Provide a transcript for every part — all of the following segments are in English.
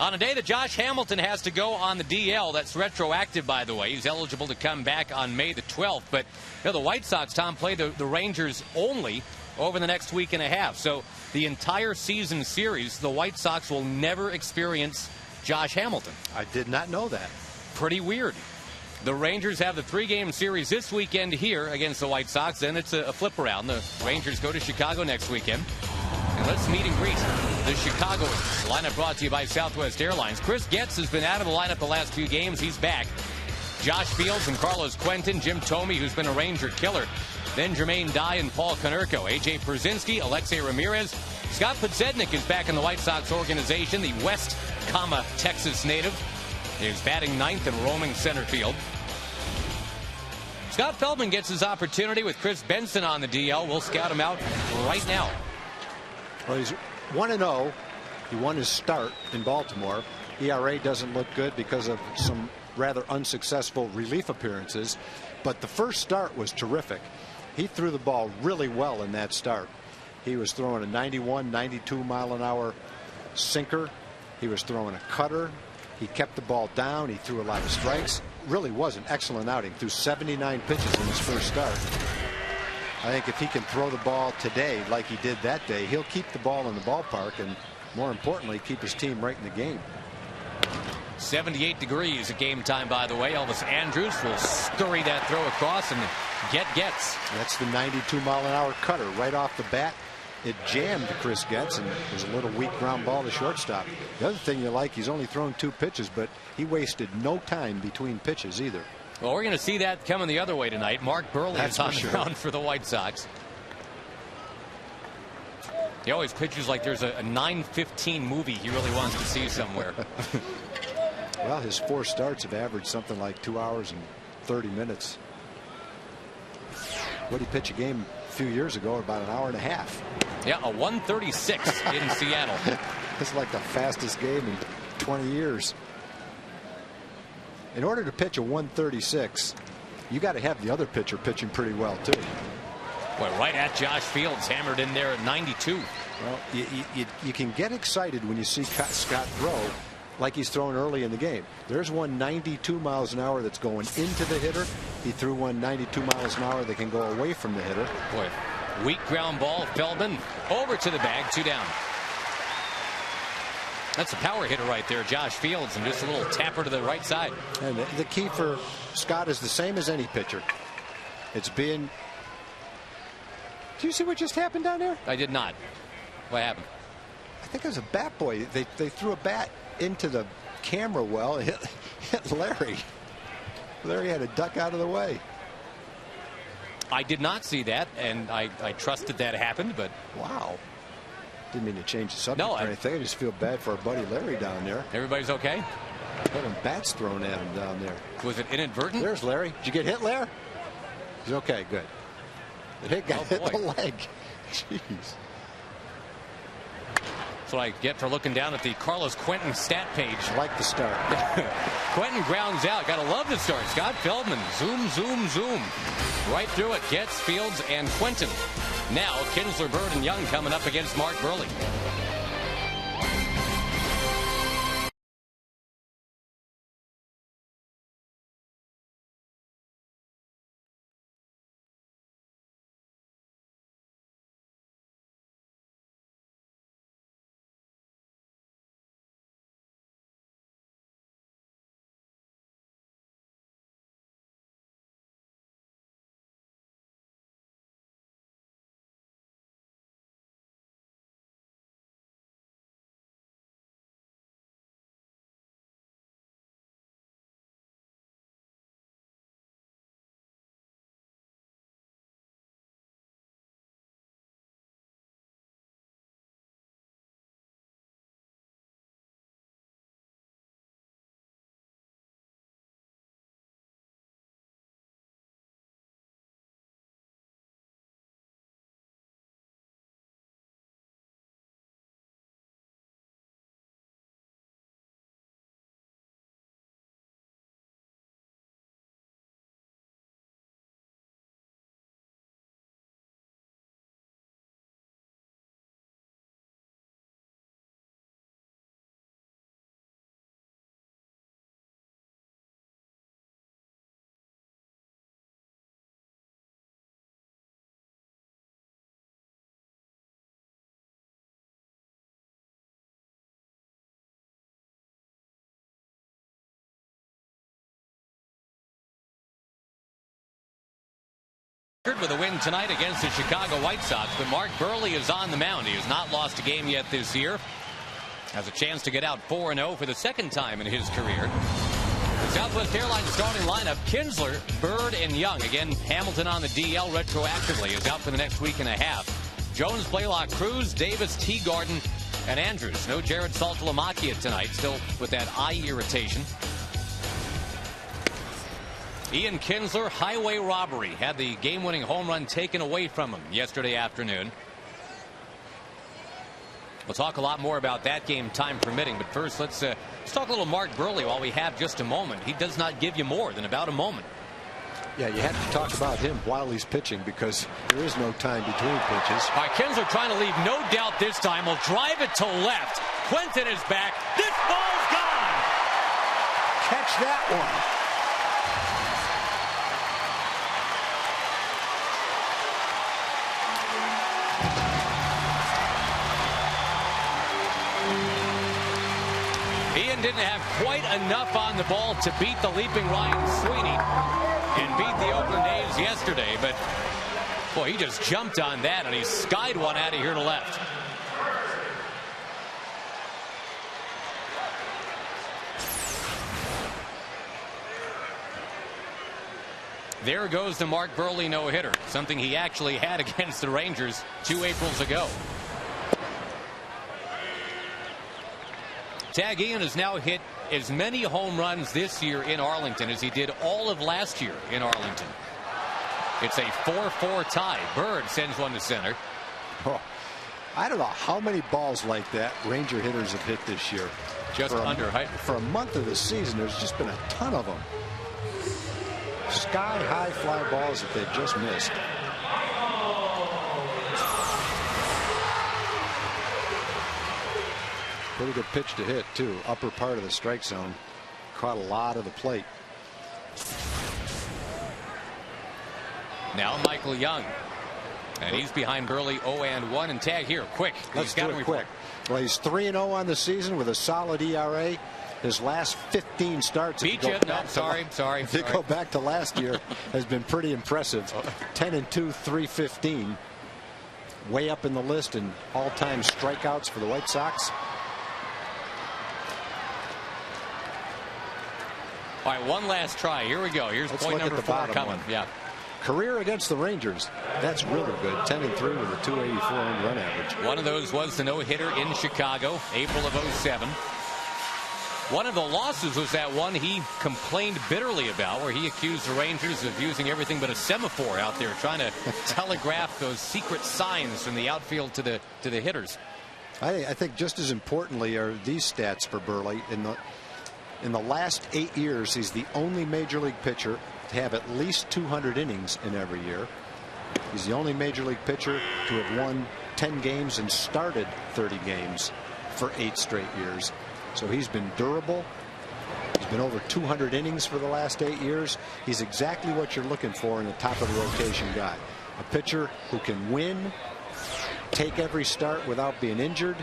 On a day that Josh Hamilton has to go on the DL, that's retroactive, by the way. He's eligible to come back on May the 12th. But the White Sox, Tom, play the Rangers only over the next week and a half. So the entire season series, the White Sox will never experience Josh Hamilton. I did not know that. Pretty weird. The Rangers have the 3-game series this weekend here against the White Sox. Then it's a flip around. The Rangers go to Chicago next weekend. And let's meet and greet the Chicagoans. Lineup brought to you by Southwest Airlines. Chris Getz has been out of the lineup the last few games. He's back. Josh Fields and Carlos Quentin, Jim Thome, who's been a Ranger killer. Then Jermaine Dye and Paul Konerko. A.J. Przinsky, Alexei Ramirez. Scott Podsednik is back in the White Sox organization. The West, Texas native is batting ninth and roaming center field. Scott Feldman gets his opportunity with Chris Benson on the DL. We'll scout him out right now. Well, he's 1-0. He won his start in Baltimore. ERA doesn't look good because of some rather unsuccessful relief appearances. But the first start was terrific. He threw the ball really well in that start. He was throwing a 91, 92 mile an hour sinker. He was throwing a cutter. He kept the ball down. He threw a lot of strikes. Really was an excellent outing. Threw 79 pitches in his first start. I think if he can throw the ball today like he did that day, he'll keep the ball in the ballpark and, more importantly, keep his team right in the game. 78 degrees at game time, by the way. Elvis Andrus will scurry that throw across and Getz. That's the 92 mile an hour cutter right off the bat. It jammed Chris Getz, and it was a little weak ground ball to shortstop. The other thing you like, he's only thrown 2 pitches, but he wasted no time between pitches either. Well, we're going to see that coming the other way tonight. Mark Burley is on the ground for the White Sox. He always pitches like there's a 9:15 movie he really wants to see somewhere. Well, his 4 starts have averaged something like 2 hours and 30 minutes. What did he pitch a game a few years ago? About an hour and a half. Yeah, a 1:36 in Seattle. It's like the fastest game in 20 years. In order to pitch a 1:36, you got to have the other pitcher pitching pretty well too. Boy, right at Josh Fields, hammered in there at 92. Well, you can get excited when you see Scott throw like he's thrown early in the game. There's one 92 miles an hour that's going into the hitter. He threw one 92 miles an hour that can go away from the hitter. Boy, weak ground ball. Feldman over to the bag, 2 down. That's a power hitter right there, Josh Fields, and just a little tapper to the right side. And the key for Scott is the same as any pitcher. It's being. Do you see what just happened down there? I did not. What happened? I think it was a bat boy. They threw a bat into the camera well. It hit Larry. Larry had to duck out of the way. I did not see that, and I trusted that happened, but wow. Didn't mean to change the subject or anything. I just feel bad for our buddy Larry down there. Everybody's okay? Had him bats thrown at him down there. Was it inadvertent? There's Larry. Did you get hit, Larry? He's okay. Good. The hit got hit the leg. Jeez. That's what I get for looking down at the Carlos Quentin stat page. I like the start. Quentin grounds out. Gotta love the start. Scott Feldman. Zoom, zoom, zoom. Right through it. Getz, Fields, and Quentin. Now, Kinsler, Bird, and Young coming up against Mark Burley. with a win tonight against the Chicago White Sox, but Mark Burley is on the mound. He has not lost a game yet this year. Has a chance to get out 4-0 for the second time in his career. The Southwest Airlines starting lineup: Kinsler, Bird, and Young. Again, Hamilton on the DL retroactively is out for the next week and a half. Jones, Blaylock, Cruz, Davis, Teagarden, and Andrews. No Jared Saltalamacchia tonight, still with that eye irritation. Ian Kinsler, highway robbery, had the game-winning home run taken away from him yesterday afternoon. We'll talk a lot more about that game, time permitting, but first let's talk a little Mark Burley while we have just a moment. He does not give you more than about a moment. Yeah, you have to talk about him while he's pitching because there is no time between pitches. All right, Kinsler trying to leave no doubt this time. Will drive it to left. Quentin is back. This ball's gone. Catch that one. Ian didn't have quite enough on the ball to beat the leaping Ryan Sweeney and beat the Oakland A's yesterday, but boy, he just jumped on that and he skied one out of here to left. There goes the Mark Burley no-hitter, something he actually had against the Rangers 2 Aprils ago. Tag Ian has now hit as many home runs this year in Arlington as he did all of last year in Arlington. It's a 4-4 tie. Bird sends one to center. Oh, I don't know how many balls like that Ranger hitters have hit this year. Just under height. For a month of the season, there's just been a ton of them. Sky-high fly balls that they've just missed. Pretty good pitch to hit, too. Upper part of the strike zone. Caught a lot of the plate. Now Michael Young. And he's behind Burley 0-1. And Tag here, quick. Let's do it quick. Well, he's 3-0 on the season with a solid ERA. His last 15 starts. Beat you. No, sorry. If you go back to last year, has been pretty impressive. 10-2, 315. Way up in the list in all-time strikeouts for the White Sox. All right, one last try. Here we go. Here's point number 4 coming. Yeah. Career against the Rangers. That's really good. 10-3 with a 284 earned run average. One of those was the no-hitter in Chicago, April of 07. One of the losses was that one he complained bitterly about, where he accused the Rangers of using everything but a semaphore out there, trying to telegraph those secret signs from the outfield to the hitters. I think just as importantly are these stats for Burley. In the last 8 years, he's the only major league pitcher to have at least 200 innings in every year. He's the only major league pitcher to have won 10 games and started 30 games for 8 straight years. So he's been durable. He's been over 200 innings for the last 8 years. He's exactly what you're looking for in a top of the rotation guy. A pitcher who can win, take every start without being injured,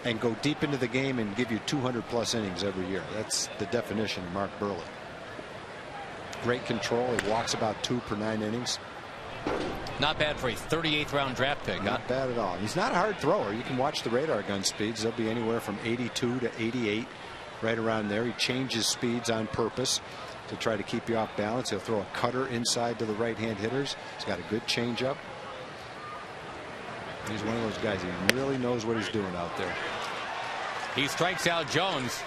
and go deep into the game and give you 200+ innings every year. That's the definition of Mark Burley. Great control. He walks about 2 per 9 innings. Not bad for a 38th round draft pick. Not bad at all. He's not a hard thrower. You can watch the radar gun speeds. They'll be anywhere from 82 to 88, right around there. He changes speeds on purpose to try to keep you off balance. He'll throw a cutter inside to the right-hand hitters. He's got a good changeup. He's one of those guys. He really knows what he's doing out there. He strikes out Jones,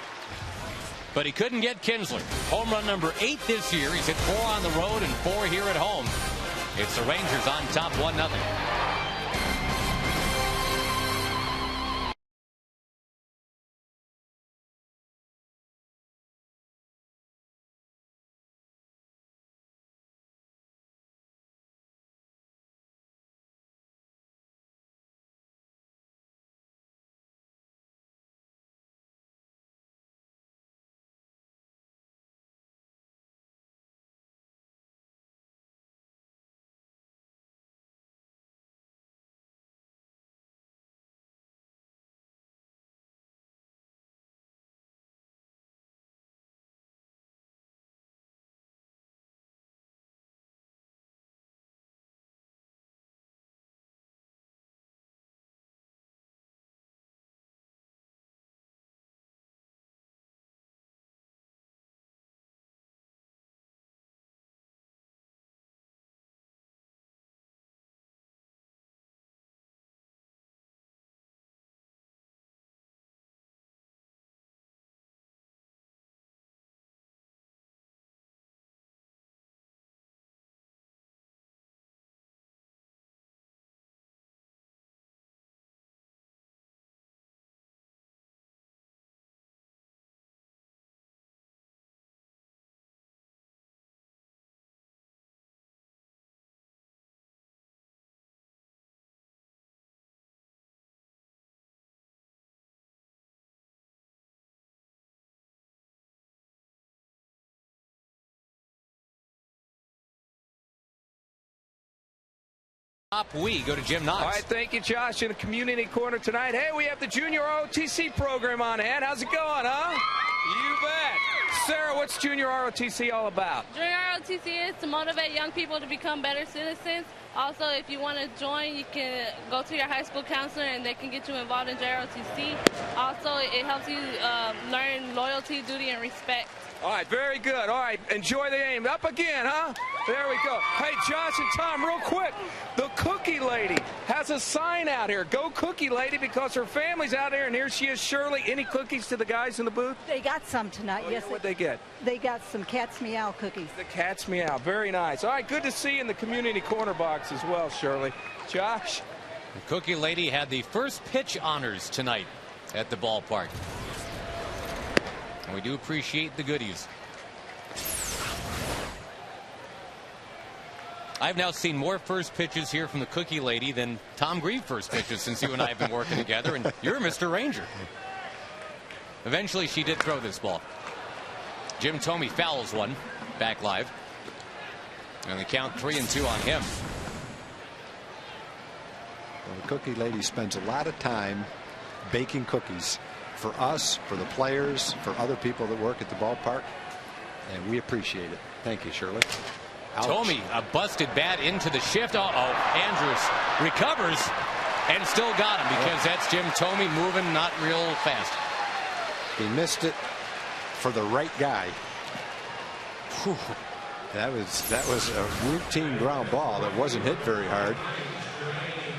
but he couldn't get Kinsler. Home run number 8 this year. He's hit 4 on the road and 4 here at home. It's the Rangers on top 1-0. Top we go to Jim Knox. All right, thank you, Josh. In the community corner tonight, hey, we have the Junior ROTC program on hand. How's it going, huh? You bet. Sarah, what's Junior ROTC all about? Junior ROTC is to motivate young people to become better citizens. Also, if you want to join, you can go to your high school counselor and they can get you involved in JROTC. Also, it helps you learn loyalty, duty, and respect. All right, very good. All right, enjoy the game. Up again, huh? There we go. Hey, Josh and Tom, real quick. The Cookie Lady has a sign out here. Go Cookie Lady, because her family's out here, and here she is. Shirley, any cookies to the guys in the booth? They got some tonight, yes. What'd they get? They got some Cat's Meow cookies. The Cat's Meow. Very nice. All right, good to see you in the community corner box as well, Shirley. Josh? The Cookie Lady had the first pitch honors tonight at the ballpark. And we do appreciate the goodies. I've now seen more first pitches here from the Cookie Lady than Tom Grieve first pitches since you and I have been working together, and you're Mr. Ranger. Eventually she did throw this ball. Jim Thome fouls one back live, and the count 3-2 on him. Well, the Cookie Lady spends a lot of time baking cookies for us, for the players, for other people that work at the ballpark, and we appreciate it. Thank you, Shirley. Ouch. Thome, a busted bat into the shift. Andrews recovers and still got him, because that's Jim Thome moving not real fast. He missed it for the right guy. Whew. That was a routine ground ball that wasn't hit very hard.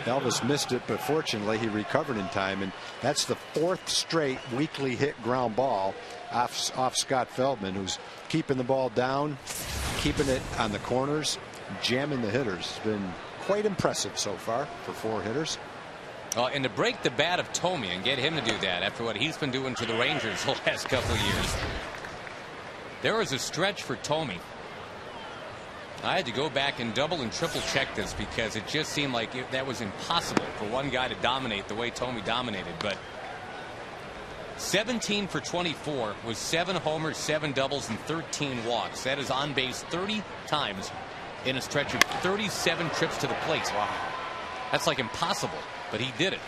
Elvis missed it, but fortunately he recovered in time, and that's the fourth straight weakly hit ground ball off Scott Feldman, who's keeping the ball down, keeping it on the corners, jamming the hitters. It's been quite impressive so far for 4 hitters. And to break the bat of Thome and get him to do that after what he's been doing to the Rangers the last couple of years. There was a stretch for Thome. I had to go back and double and triple check this, because it just seemed like that was impossible for one guy to dominate the way Thome dominated. But 17 for 24 with 7 homers, 7 doubles, and 13 walks. That is on base 30 times in a stretch of 37 trips to the plate. Wow. That's like impossible, but he did it.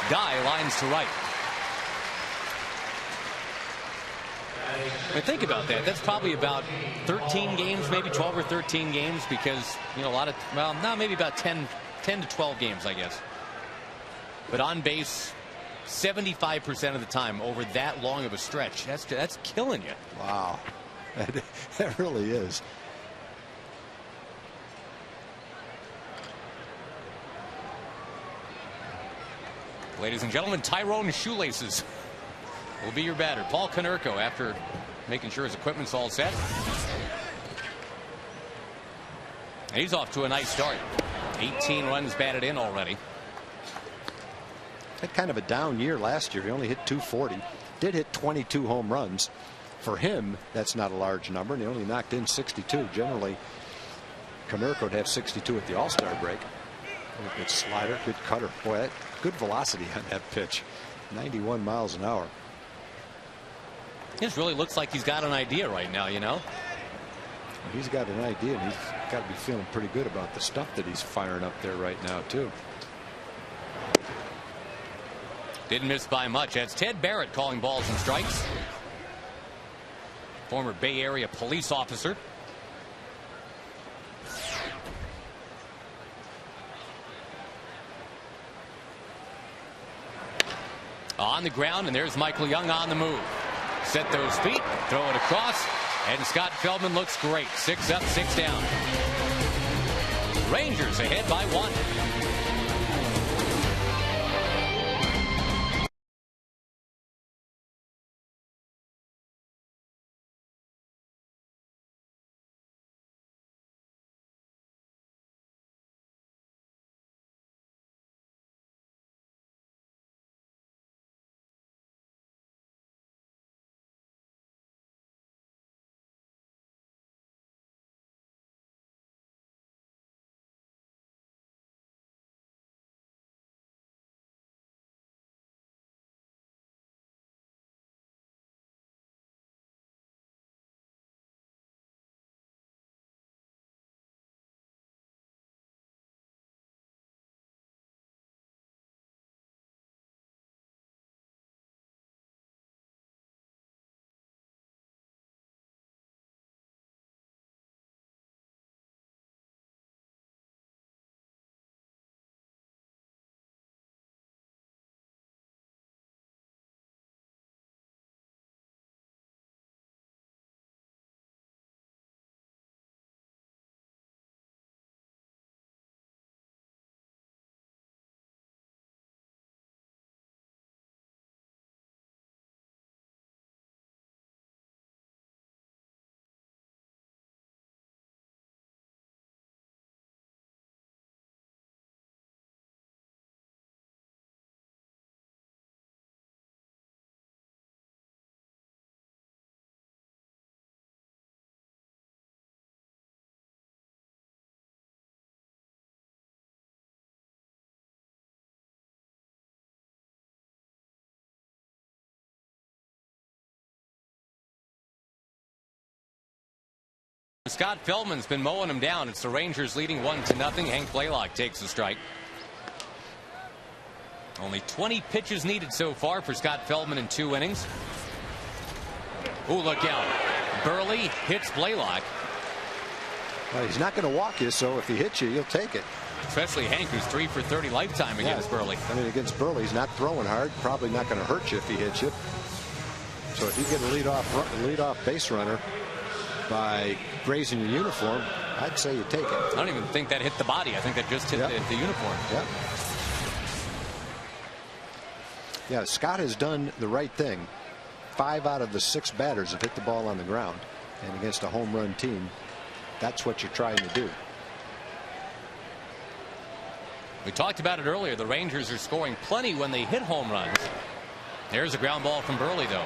Guy lines to right. I mean, think about that. That's probably about 13 games, maybe 12 or 13 games, because, you know, a lot of, well, no, maybe about 10 to 12 games, I guess. But on base 75% of the time over that long of a stretch. That's killing you. Wow. That really is. Ladies and gentlemen, Tyrone Shoelaces will be your batter. Paul Konerko, after making sure his equipment's all set. And he's off to a nice start. 18 runs batted in already. Had kind of a down year last year. He only hit 240. Did hit 22 home runs. For him, that's not a large number, and he only knocked in 62. Generally, Konerko would have 62 at the All-Star break. Good slider, good cutter. Boy, good velocity on that pitch. 91 miles an hour. This really looks like he's got an idea right now, you know. He's got an idea, and he's got to be feeling pretty good about the stuff that he's firing up there right now, too. Didn't miss by much. That's Ted Barrett calling balls and strikes. Former Bay Area police officer. On the ground, and there's Michael Young on the move. Set those feet, throw it across, and Scott Feldman looks great. 6 up, 6 down. Rangers ahead by 1. Scott Feldman's been mowing him down. It's the Rangers leading 1-0. Hank Blaylock takes the strike. Only 20 pitches needed so far for Scott Feldman in 2 innings. Ooh, look out. Burley hits Blaylock. Well, he's not going to walk you, so if he hits you, you'll take it. Especially Hank, who's 3 for 30 lifetime against Burley. I mean, against Burley, he's not throwing hard. Probably not going to hurt you if he hits you. So if you get a leadoff base runner by grazing your uniform, I'd say you take it. I don't even think that hit the body. I think that just hit the uniform. Yep. Yeah, Scott has done the right thing. 5 out of the 6 batters have hit the ball on the ground. And against a home run team, that's what you're trying to do. We talked about it earlier. The Rangers are scoring plenty when they hit home runs. There's a ground ball from Burley, though.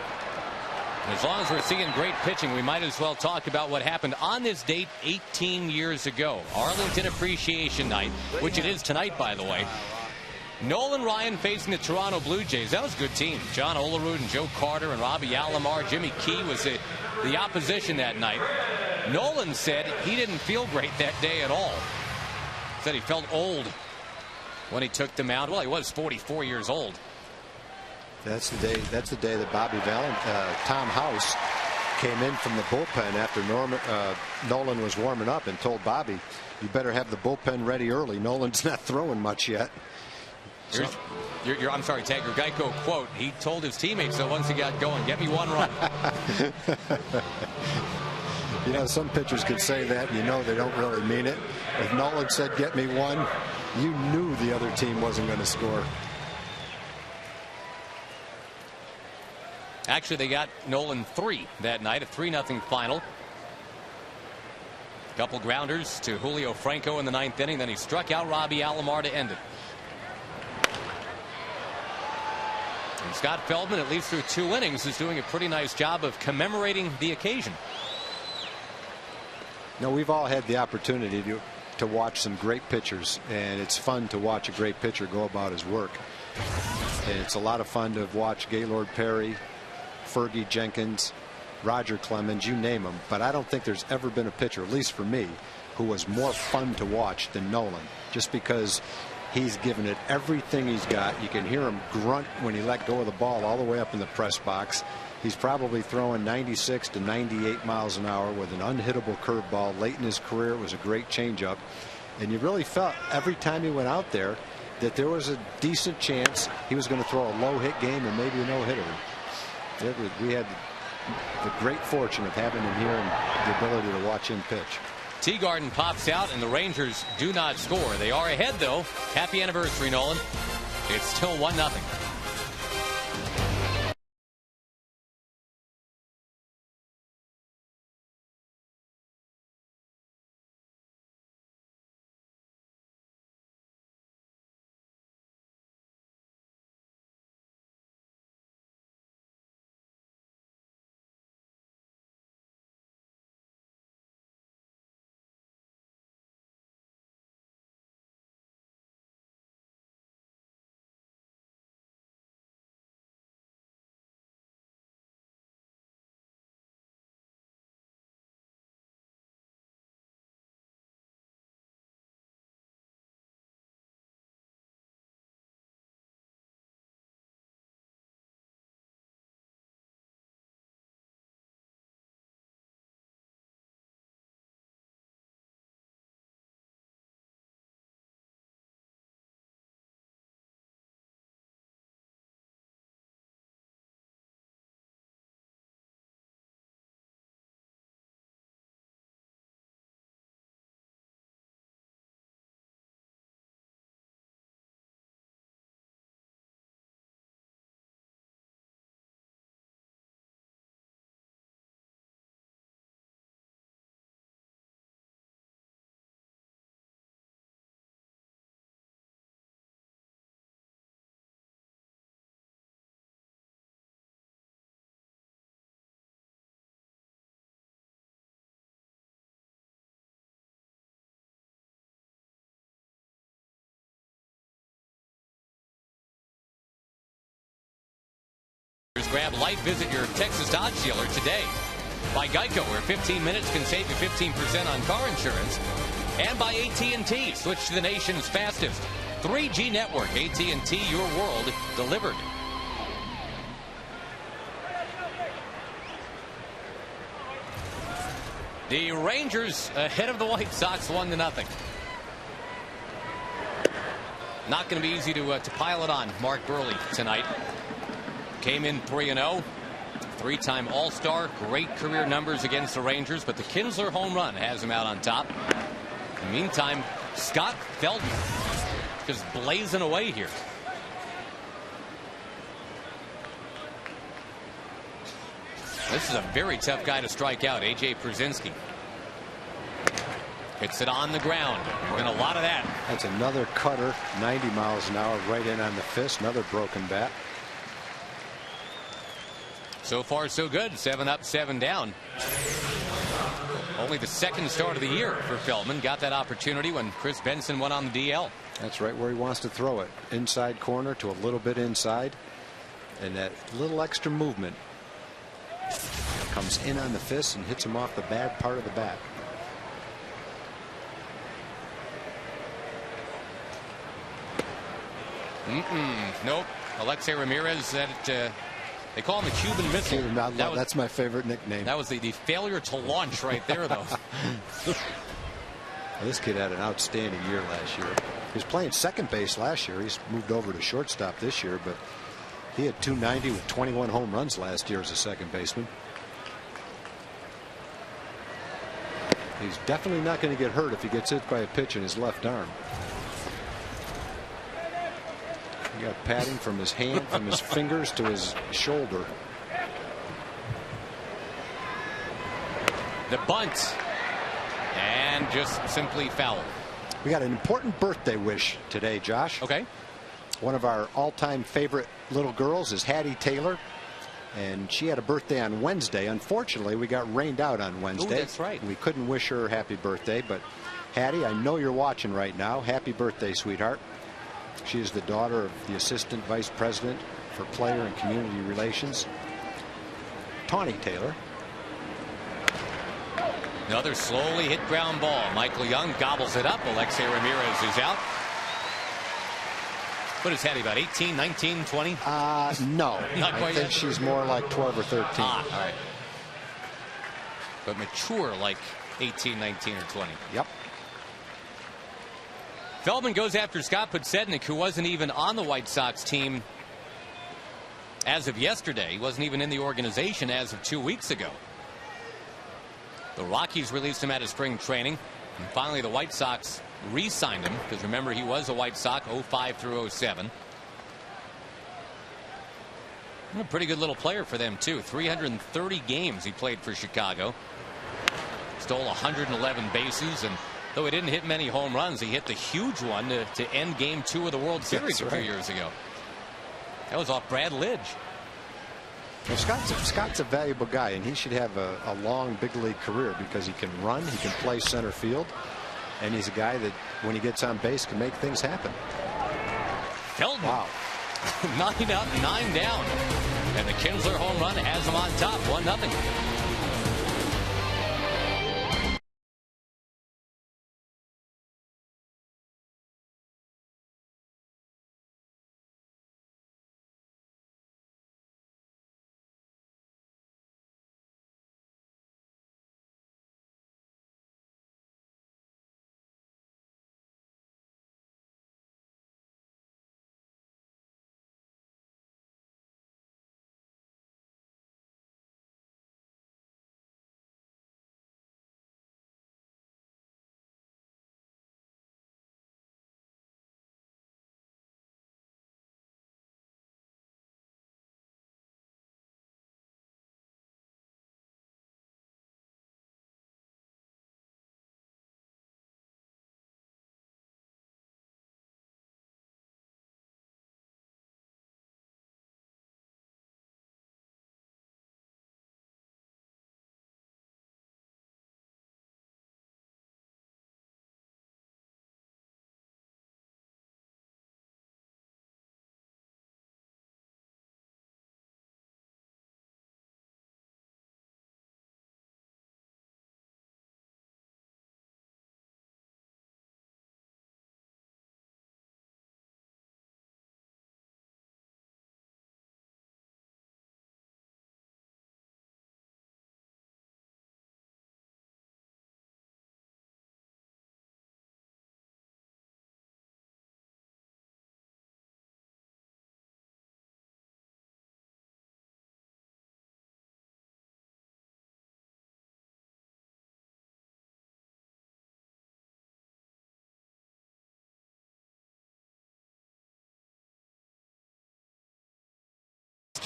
As long as we're seeing great pitching, we might as well talk about what happened on this date 18 years ago. Arlington Appreciation Night, which it is tonight, by the way. Nolan Ryan facing the Toronto Blue Jays. That was a good team. John Olerud and Joe Carter and Robbie Alomar. Jimmy Key was the opposition that night. Nolan said he didn't feel great that day at all. Said he felt old when he took the mound. Well, he was 44 years old. That's the day that Tom House came in from the bullpen after Nolan was warming up and told Bobby, you better have the bullpen ready early. Nolan's not throwing much yet. I'm sorry, Tag, your Geico quote. He told his teammates that once he got going, get me 1 run. You know, some pitchers could say that, and you know they don't really mean it. If Nolan said get me 1, you knew the other team wasn't going to score. Actually, they got Nolan 3 that night, a 3-0 final. Couple grounders to Julio Franco in the 9th inning. Then he struck out Robbie Alomar to end it. And Scott Feldman, at least through 2 innings, is doing a pretty nice job of commemorating the occasion. Now, we've all had the opportunity to watch some great pitchers, and it's fun to watch a great pitcher go about his work. And it's a lot of fun to watch Gaylord Perry, Fergie Jenkins, Roger Clemens, you name them. But I don't think there's ever been a pitcher, at least for me, who was more fun to watch than Nolan, just because he's given it everything he's got. You can hear him grunt when he let go of the ball all the way up in the press box. He's probably throwing 96 to 98 miles an hour with an unhittable curveball. Late in his career, it was a great changeup. And you really felt every time he went out there that there was a decent chance he was going to throw a low hit game and maybe a no-hitter. We had the great fortune of having him here and the ability to watch him pitch. Teagarden pops out and the Rangers do not score. They are ahead, though. Happy anniversary, Nolan. It's still 1-0. Grab Light. Visit your Texas Dodge dealer today. by Geico, where 15 minutes can save you 15% on car insurance. And by AT Switch to the nation's fastest 3G network. AT your world delivered. The Rangers ahead of the White Sox 1-0. Not going to be easy to pile it on Mark Burley tonight. Came in 3-0. Three-time All-Star. Great career numbers against the Rangers, but the Kinsler home run has him out on top. In the meantime, Scott Feldman just blazing away here. This is a very tough guy to strike out, A.J. Przinsky. Hits it on the ground. And a lot of that. That's another cutter, 90 miles an hour, right in on the fist. Another broken bat. So far, so good. 7 up, 7 down. Only the second start of the year for Feldman. Got that opportunity when Chris Benson went on the DL. That's right where he wants to throw it. Inside corner to a little bit inside. And that little extra movement comes in on the fist and hits him off the bad part of the bat. Nope. Alexei Ramirez, they call him the Cuban Missile. That's my favorite nickname. That was the failure to launch right there, though. This kid had an outstanding year last year. He was playing second base last year. He's moved over to shortstop this year, but he had 290 with 21 home runs last year as a second baseman. He's definitely not going to get hurt if he gets hit by a pitch in his left arm. He got padding from his hand, from his fingers to his shoulder. The bunt. And just simply foul. We got an important birthday wish today, Josh. Okay. One of our all-time favorite little girls is Hattie Taylor. And she had a birthday on Wednesday. Unfortunately, we got rained out on Wednesday. Ooh, that's right. We couldn't wish her happy birthday. But Hattie, I know you're watching right now. Happy birthday, sweetheart. She is the daughter of the Assistant Vice President for Player and Community Relations, Tawny Taylor. Another slowly hit ground ball. Michael Young gobbles it up. Alexei Ramirez is out. What is Hattie, about 18, 19, 20? No. Not I quite think yet. she's more like 12 or 13. Ah, all right. But mature like 18, 19, or 20. Yep. Feldman goes after Scott Podsednik, who wasn't even on the White Sox team as of yesterday. He wasn't even in the organization as of 2 weeks ago. The Rockies released him out of spring training. And finally, the White Sox re-signed him, because remember, he was a White Sox 05 through 07. And a pretty good little player for them, too. 330 games he played for Chicago. Stole 111 bases, and though he didn't hit many home runs, he hit the huge one to end Game 2 of the World Series a few years ago. That was off Brad Lidge. Well, Scott's a valuable guy, and he should have a long big league career because he can run, he can play center field, and he's a guy that when he gets on base can make things happen. Feldman. Wow. 9 up, 9 down. And the Kinsler home run has him on top, 1-0.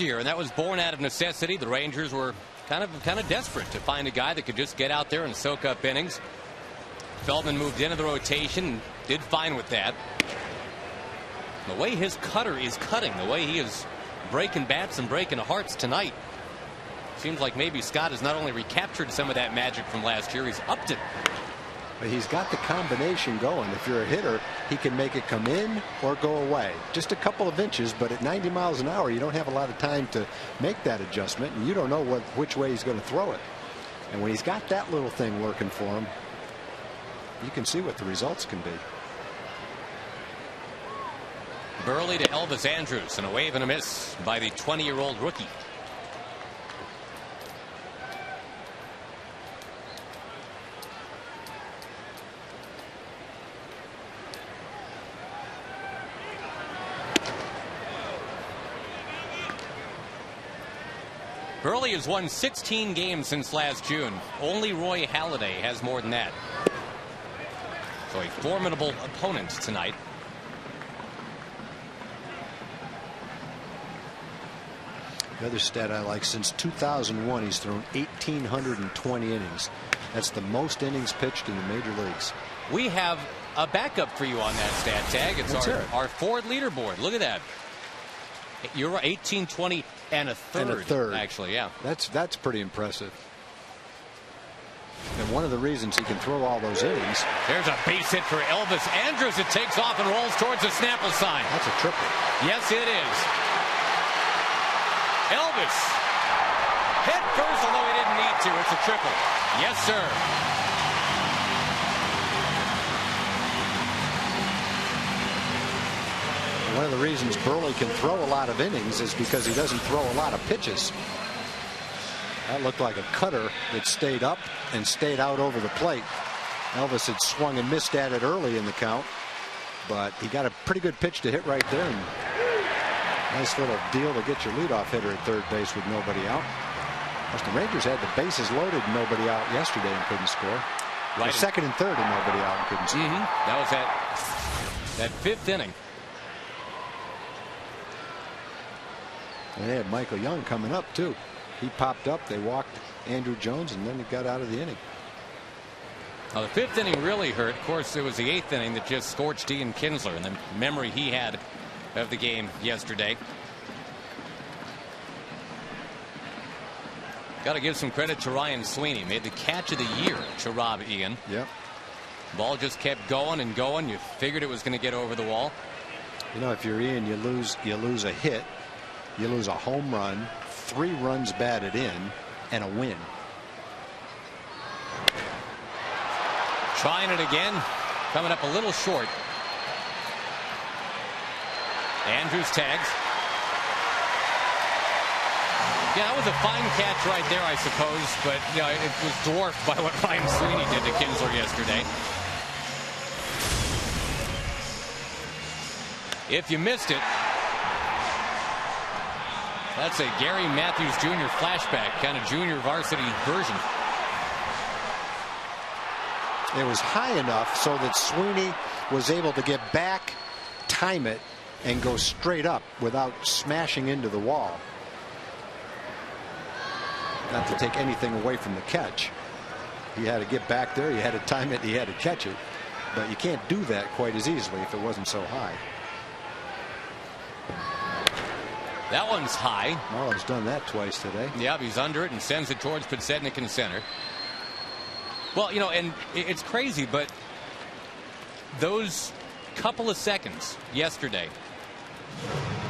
year, and that was born out of necessity. The Rangers were kind of desperate to find a guy that could just get out there and soak up innings. Feldman moved into the rotation and did fine with that. The way his cutter is cutting, the way he is breaking bats and breaking hearts tonight, seems like maybe Scott has not only recaptured some of that magic from last year, he's upped it. But he's got the combination going. If you're a hitter, he can make it come in or go away. Just a couple of inches, but at 90 miles an hour, you don't have a lot of time to make that adjustment, and you don't know which way he's going to throw it. And when he's got that little thing working for him, you can see what the results can be. Burley to Elvis Andrus, and a wave and a miss by the 20-year-old rookie. Burley has won 16 games since last June. Only Roy Halladay has more than that. So a formidable opponent tonight. The other stat I like, since 2001, he's thrown 1,820 innings. That's the most innings pitched in the major leagues. We have a backup for you on that stat tag. It's our Ford leaderboard. Look at that. You're right, 1820 and a third. Actually, yeah. That's pretty impressive. And one of the reasons he can throw all those innings. There's a base hit for Elvis Andrus. It takes off and rolls towards the Snapple sign. That's a triple. Yes, it is. Elvis hit first, although he didn't need to. It's a triple. Yes, sir. One of the reasons Burley can throw a lot of innings is because he doesn't throw a lot of pitches. That looked like a cutter that stayed up and stayed out over the plate. Elvis had swung and missed at it early in the count, but he got a pretty good pitch to hit right there. And nice little deal to get your leadoff hitter at third base with nobody out. The Rangers had the bases loaded and nobody out yesterday and couldn't score. Right. Second and third and nobody out and couldn't score. That was that fifth inning. And they had Michael Young coming up too. He popped up, they walked Andrew Jones, and then he got out of the inning. Now, the fifth inning really hurt. Of course, it was the eighth inning that just scorched Ian Kinsler and the memory he had of the game yesterday. Got to give some credit to Ryan Sweeney. Made the catch of the year to rob Ian. Yep. Ball just kept going and going. You figured it was going to get over the wall. You know, if you're Ian, you lose a hit. You lose a home run, 3 runs batted in, and a win. Trying it again, coming up a little short. Andrews tags. Yeah, that was a fine catch right there, I suppose, but you know, it was dwarfed by what Ryan Sweeney did to Kinsler yesterday. If you missed it, that's a Gary Matthews Jr. flashback, kind of junior varsity version. It was high enough so that Sweeney was able to get back, time it, and go straight up without smashing into the wall. Not to take anything away from the catch. He had to get back there, he had to time it, he had to catch it. But you can't do that quite as easily if it wasn't so high. That one's high. Marlowe's done that twice today. Yeah, he's under it and sends it towards Podsednik in center. Well, you know, and it's crazy, but those couple of seconds yesterday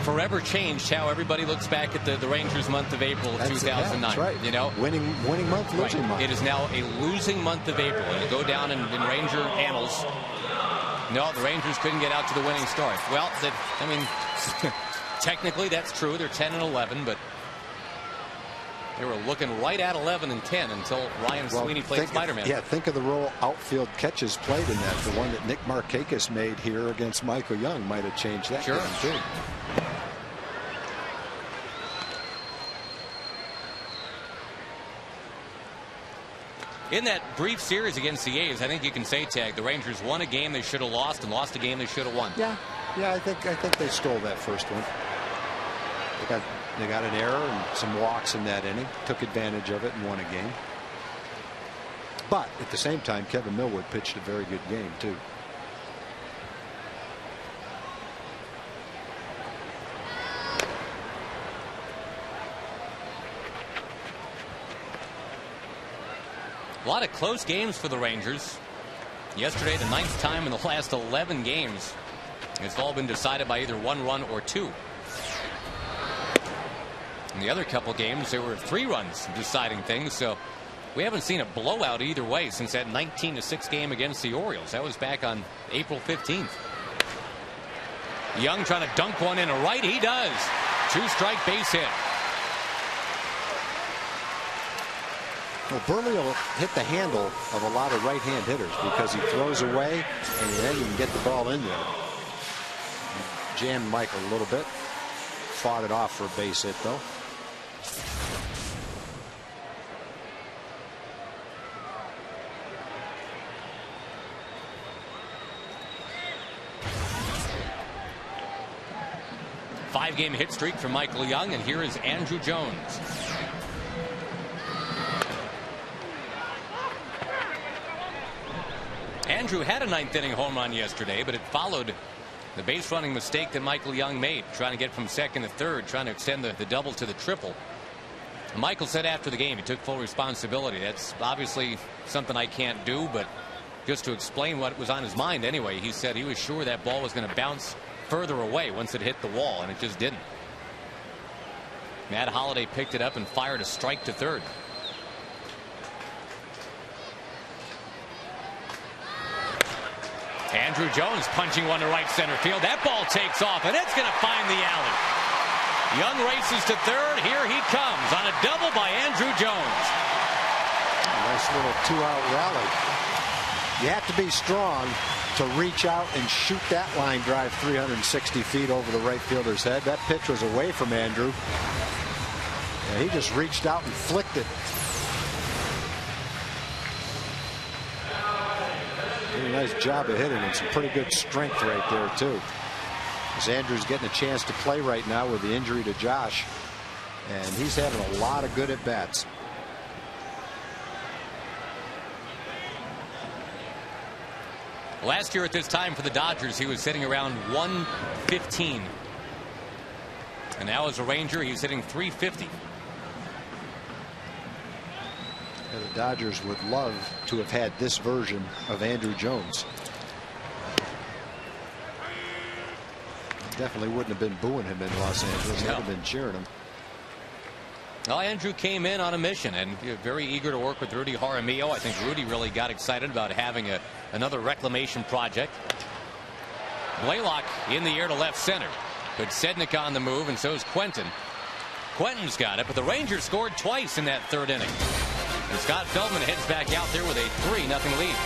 forever changed how everybody looks back at the Rangers month of April of 2009. That's right. You know, winning month, losing month. It is now a losing month of April, and you go down in Ranger annals. No, the Rangers couldn't get out to the winning start. Well, I mean. Technically, that's true. They're 10-11, but they were looking right at 11-10 until Ryan Sweeney played Spider-Man. Yeah, think of the role outfield catches played in that. The one that Nick Markakis made here against Michael Young might have changed that. Sure. Too. In that brief series against the A's, I think you can say, Tag, the Rangers won a game they should have lost and lost a game they should have won. Yeah, I think they stole that first one. They got They got an error and some walks in that inning. Took advantage of it and won a game. But at the same time, Kevin Millwood pitched a very good game too. A lot of close games for the Rangers. Yesterday, the 9th time in the last 11 games. It's all been decided by either 1 run or 2. In the other couple games, there were 3 runs deciding things. So we haven't seen a blowout either way since that 19-6 game against the Orioles. That was back on April 15th. Young trying to dunk one in a right. He does. 2-strike base hit. Well, Burley will hit the handle of a lot of right-hand hitters because he throws away and then you can get the ball in there. Jammed Michael a little bit. Fought it off for a base hit, though. Five-game hit streak for Michael Young, and here is Andrew Jones. Andrew had a 9th inning home run yesterday, but it followed the base running mistake that Michael Young made, trying to get from second to third, trying to extend the double to the triple. Michael said after the game he took full responsibility. That's obviously something I can't do, but just to explain what was on his mind anyway, he said he was sure that ball was going to bounce further away once it hit the wall, and it just didn't. Matt Holliday picked it up and fired a strike to third. Andrew Jones punching one to right center field. That ball takes off, and it's going to find the alley. Young races to third. Here he comes on a double by Andrew Jones. Nice little 2-out rally. You have to be strong to reach out and shoot that line drive 360 feet over the right fielder's head. That pitch was away from Andrew. And he just reached out and flicked it. Really nice job of hitting and some pretty good strength right there too. As Andrew's getting a chance to play right now with the injury to Josh, and he's having a lot of good at bats. Last year at this time for the Dodgers, he was hitting around 115. And now as a Ranger, he's hitting 350. And the Dodgers would love to have had this version of Andrew Jones. Definitely wouldn't have been booing him in Los Angeles. They'd have been cheering him. Well, Andrew came in on a mission and very eager to work with Rudy Jaramillo. I think Rudy really got excited about having another reclamation project. Blaylock in the air to left center. But Sednick on the move, and so is Quentin. Quentin's got it, but the Rangers scored twice in that 3rd inning. And Scott Feldman heads back out there with a 3-0 lead.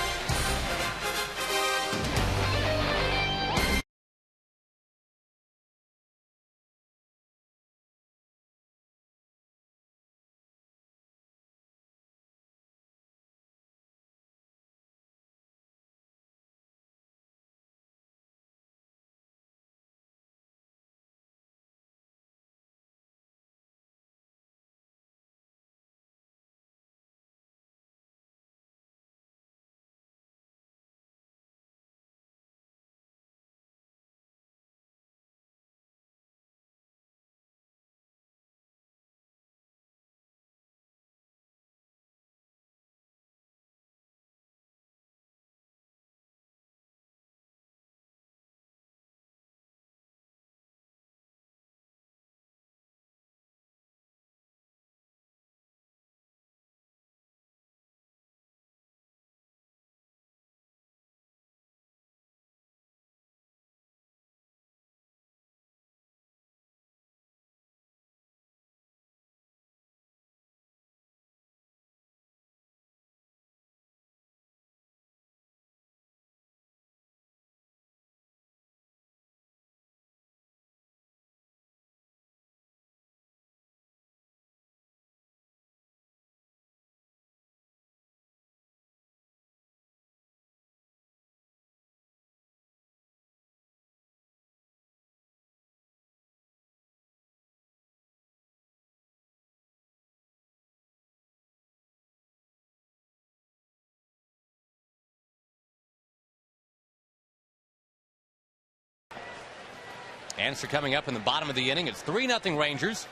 Answer coming up in the bottom of the inning. It's 3-0 Rangers.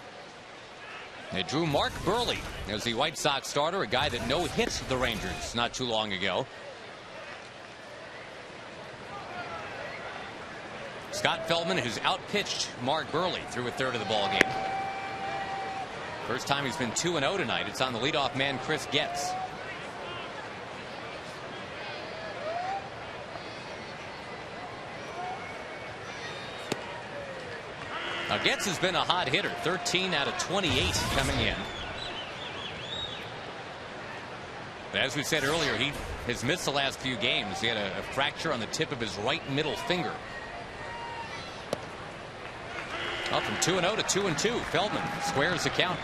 They drew Mark Burley as the White Sox starter, a guy that no-hit the Rangers not too long ago. Scott Feldman, who's outpitched Mark Burley through a third of the ball game. First time he's been 2-0 tonight. It's on the leadoff man, Chris Getz. Now, Getz has been a hot hitter, 13 out of 28 coming in. But as we said earlier, he has missed the last few games. He had a fracture on the tip of his right middle finger. Up from 2-0 to 2-2. Feldman squares the count.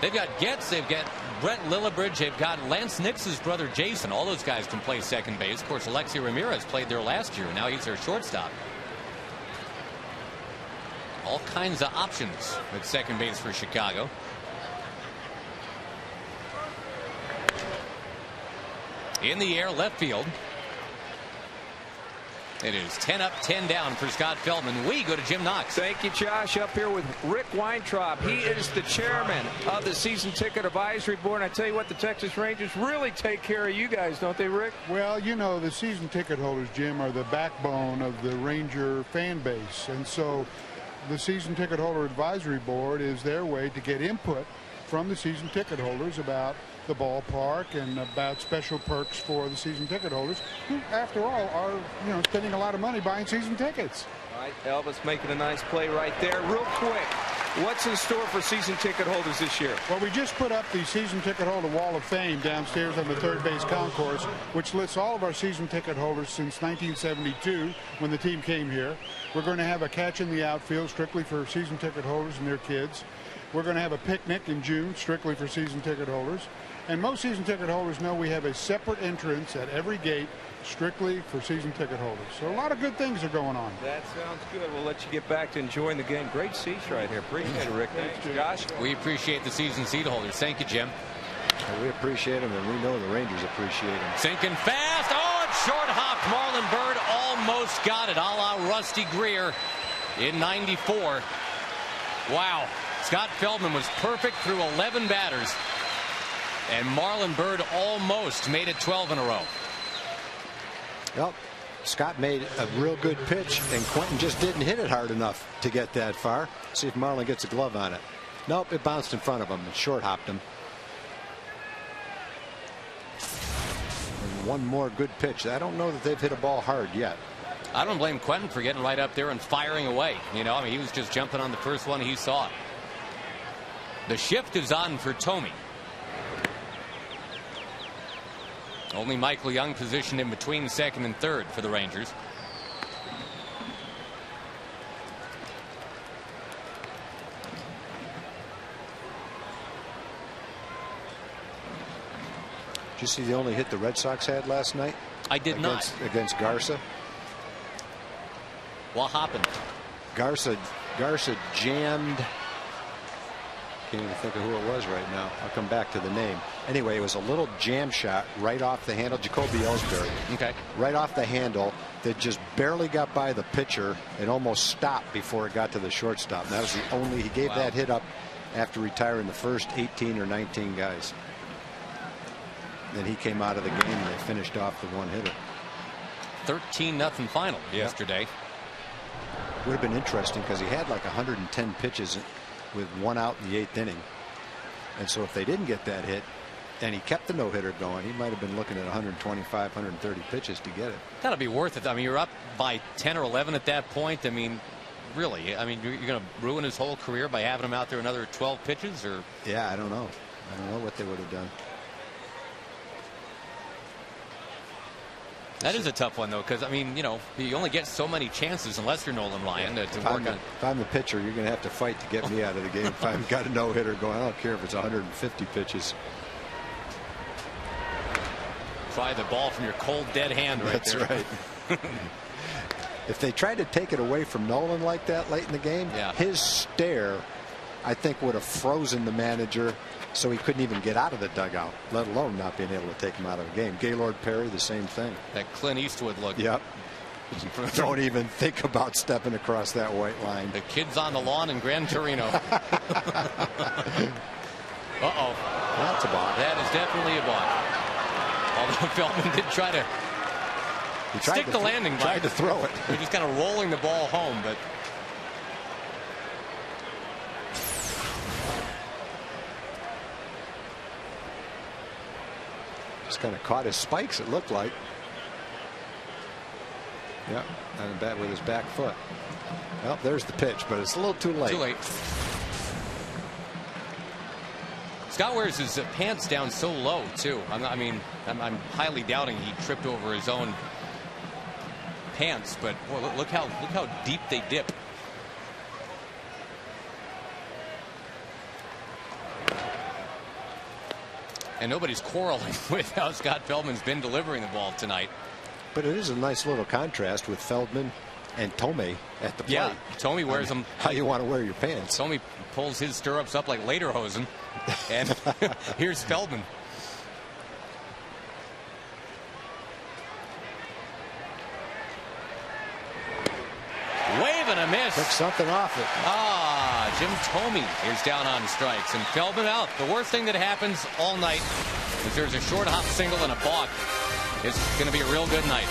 They've got Getz, they've got Brett Lillibridge, they've got Lance Nix's brother Jason. All those guys can play second base. Of course, Alexi Ramirez played there last year. Now he's their shortstop. All kinds of options at second base for Chicago. In the air, left field. It is 10 up, 10 down for Scott Feldman. We go to Jim Knox. Thank you, Josh. Up here with Rick Weintraub. He is the chairman of the Season Ticket Advisory Board. And I tell you what, the Texas Rangers really take care of you guys, don't they, Rick? Well, you know, the season ticket holders, Jim, are the backbone of the Ranger fan base. And so the Season Ticket Holder Advisory Board is their way to get input from the season ticket holders about the ballpark and about special perks for the season ticket holders, who, after all, are, you know, spending a lot of money buying season tickets. All right, Elvis making a nice play right there. Real quick, what's in store for season ticket holders this year? Well, we just put up the Season Ticket Holder Wall of Fame downstairs on the third base concourse, which lists all of our season ticket holders since 1972 when the team came here. We're going to have a catch in the outfield strictly for season ticket holders and their kids. We're going to have a picnic in June strictly for season ticket holders. And most season ticket holders know we have a separate entrance at every gate strictly for season ticket holders. So a lot of good things are going on. That sounds good. We'll let you get back to enjoying the game. Great seats right here. Appreciate it, Rick. Thanks, Josh. We appreciate the season seat holders. Thank you, Jim. And we appreciate them, and we know the Rangers appreciate them. Sinking fast. Oh, it's short hopped. Marlon Byrd almost got it, a la Rusty Greer in '94. Wow. Scott Feldman was perfect through 11 batters. And Marlon Byrd almost made it 12 in a row. Well, Scott made a real good pitch, and Quentin just didn't hit it hard enough to get that far. See if Marlon gets a glove on it. Nope, it bounced in front of him and short hopped him. And one more good pitch. I don't know that they've hit a ball hard yet. I don't blame Quentin for getting right up there and firing away. You know, I mean, he was just jumping on the first one he saw. The shift is on for Thome. Only Michael Young positioned in between second and third for the Rangers. Did you see the only hit the Red Sox had last night? I did not. Against Garza. What happened? Garza jammed. Can't even think of who it was right now. I'll come back to the name. Anyway, it was a little jam shot right off the handle. Jacoby Ellsbury. Okay. Right off the handle that just barely got by the pitcher and almost stopped before it got to the shortstop. And that was the only. He gave that hit up after retiring the first 18 or 19 guys. Then he came out of the game and they finished off the one hitter. 13-0 final yesterday. Would have been interesting because he had like 110 pitches with one out in the 8th inning. And so if they didn't get that hit and he kept the no-hitter going, he might have been looking at 125, 130 pitches to get it. Gotta be worth it. I mean, you're up by 10 or 11 at that point. I mean, really, I mean, you're going to ruin his whole career by having him out there another 12 pitches? Or yeah, I don't know. I don't know what they would have done. That is a tough one, though, because, I mean, you know, you only get so many chances unless you're Nolan Ryan to work on. If I'm the pitcher, you're going to have to fight to get me out of the game. If I've got a no-hitter going, I don't care if it's 150 pitches. Try the ball from your cold, dead hand right there. That's right. If they tried to take it away from Nolan like that late in the game, his stare I think would have frozen the manager so he couldn't even get out of the dugout, let alone not being able to take him out of the game. Gaylord Perry, the same thing. That Clint Eastwood look. Yep. Don't even think about stepping across that white line. The kids on the lawn in Gran Torino. Uh-oh. That's a balk. That is definitely a balk. Although Feldman did try to stick the landing. Tried to throw it. We're just kind of rolling the ball home, but just kind of caught his spikes, it looked like. Yeah, and bat with his back foot. Well, there's the pitch, but it's a little too late. Too late. Scott wears his pants down so low too. I'm highly doubting he tripped over his own pants, but boy, look how deep they dip. And nobody's quarreling with how Scott Feldman's been delivering the ball tonight. But it is a nice little contrast with Feldman and Tomei at the plate. Yeah, Tomei wears them. How you want to wear your pants. Tomei pulls his stirrups up like lederhosen. And here's Feldman. Wave and a miss. Took something off it. Jim Tomei is down on strikes, and Feldman out. The worst thing that happens all night is there's a short hop single and a balk. It's going to be a real good night.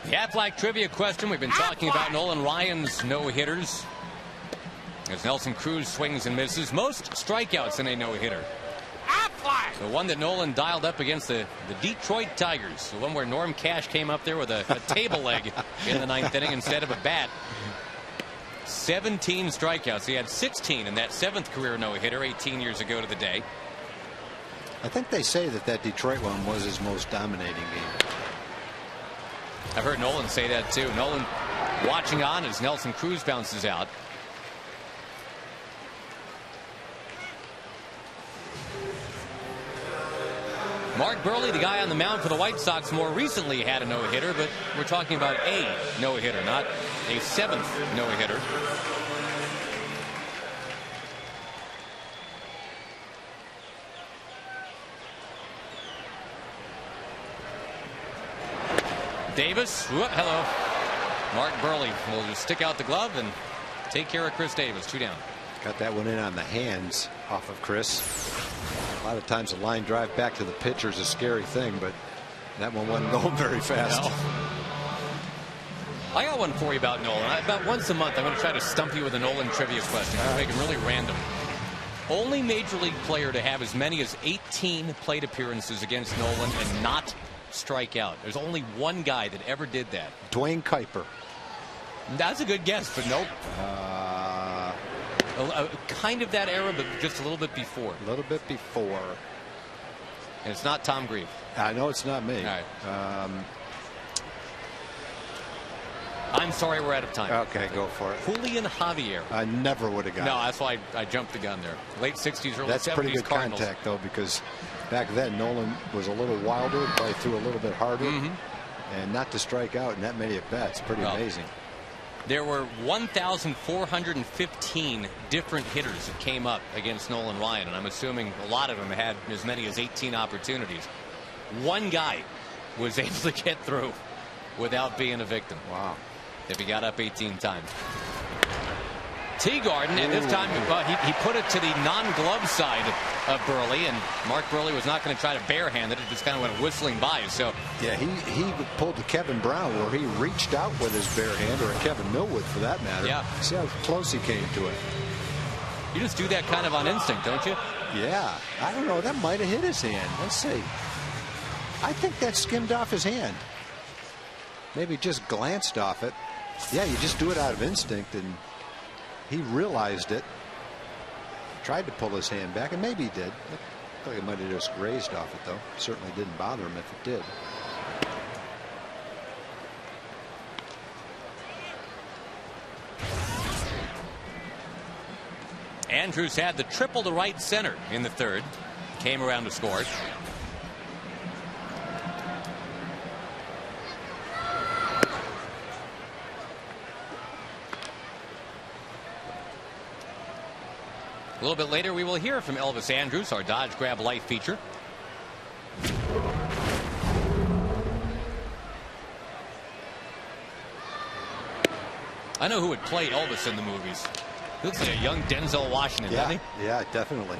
The Aflac trivia question. We've been talking about Nolan Ryan's no-hitters as Nelson Cruz swings and misses. Most strikeouts in a no-hitter. The one that Nolan dialed up against the Detroit Tigers. The one where Norm Cash came up there with a table leg in the ninth inning instead of a bat. 17 strikeouts. He had 16 in that 7th career no-hitter 18 years ago to the day. I think they say that Detroit one was his most dominating game. I've heard Nolan say that too. Nolan watching on as Nelson Cruz bounces out. Mark Burley, the guy on the mound for the White Sox, more recently had a no-hitter, but we're talking about a no-hitter, not a 7th no-hitter. Davis, hello. Mark Burley will just stick out the glove and take care of Chris Davis. 2 down. Got that one in on the hands off of Chris. A lot of times a line drive back to the pitcher is a scary thing, but that one wasn't going very fast. No. I got one for you about Nolan. About once a month I'm going to try to stump you with a Nolan trivia question. I'm going to make them really random. Only major league player to have as many as 18 plate appearances against Nolan and not strike out. There's only one guy that ever did that. Dwayne Kuiper. That's a good guess, but nope. Kind of that era, but just a little bit before. A little bit before. And it's not Tom Grieve. I know it's not me. All right. I'm sorry, we're out of time. Okay, go for it. Julian Javier. I never would have got No, it. that's why I jumped the gun there. Late 60s, early 70s That's pretty good Cardinals. contact, though, because back then Nolan was a little wilder, probably threw a little bit harder, and not to strike out in that many at bats. Pretty amazing. There were 1,415 different hitters that came up against Nolan Ryan, and I'm assuming a lot of them had as many as 18 opportunities. One guy was able to get through without being a victim. Wow. If he got up 18 times. Teagarden, and this time he put it to the non-glove side of Burley, and Mark Burley was not going to try to barehand it. It just kind of went whistling by. So yeah, he pulled the Kevin Brown where he reached out with his bare hand, or a Kevin Millwood for that matter. Yeah. See how close he came to it. You just do that kind of on instinct, don't you? Yeah. I don't know. That might have hit his hand. Let's see. I think that skimmed off his hand. Maybe just glanced off it. Yeah, you just do it out of instinct, and he realized it. Tried to pull his hand back, and maybe he did. Looked like it might have just grazed off it, though. Certainly didn't bother him if it did. Andrews had the triple to right center in the third. Came around to score. A little bit later, we will hear from Elvis Andrews, our Dodge Grab Life feature. I know who would play Elvis in the movies. He looks like a young Denzel Washington, doesn't he? Yeah, definitely.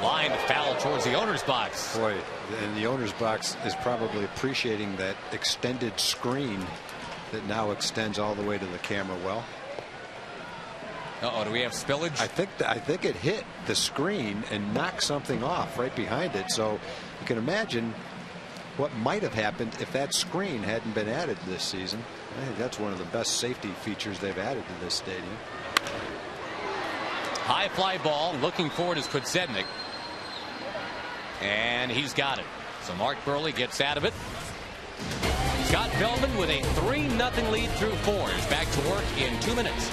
Line foul towards the owner's box. Boy, and the owner's box is probably appreciating that extended screen that now extends all the way to the camera well. Uh-oh, do we have spillage? I think it hit the screen and knocked something off right behind it. So you can imagine what might have happened if that screen hadn't been added this season. I think that's one of the best safety features they've added to this stadium. High fly ball. Looking forward is Kudsednik. And he's got it. So Mark Burley gets out of it. Scott Feldman with a 3-0 lead through 4 is back to work in 2 minutes.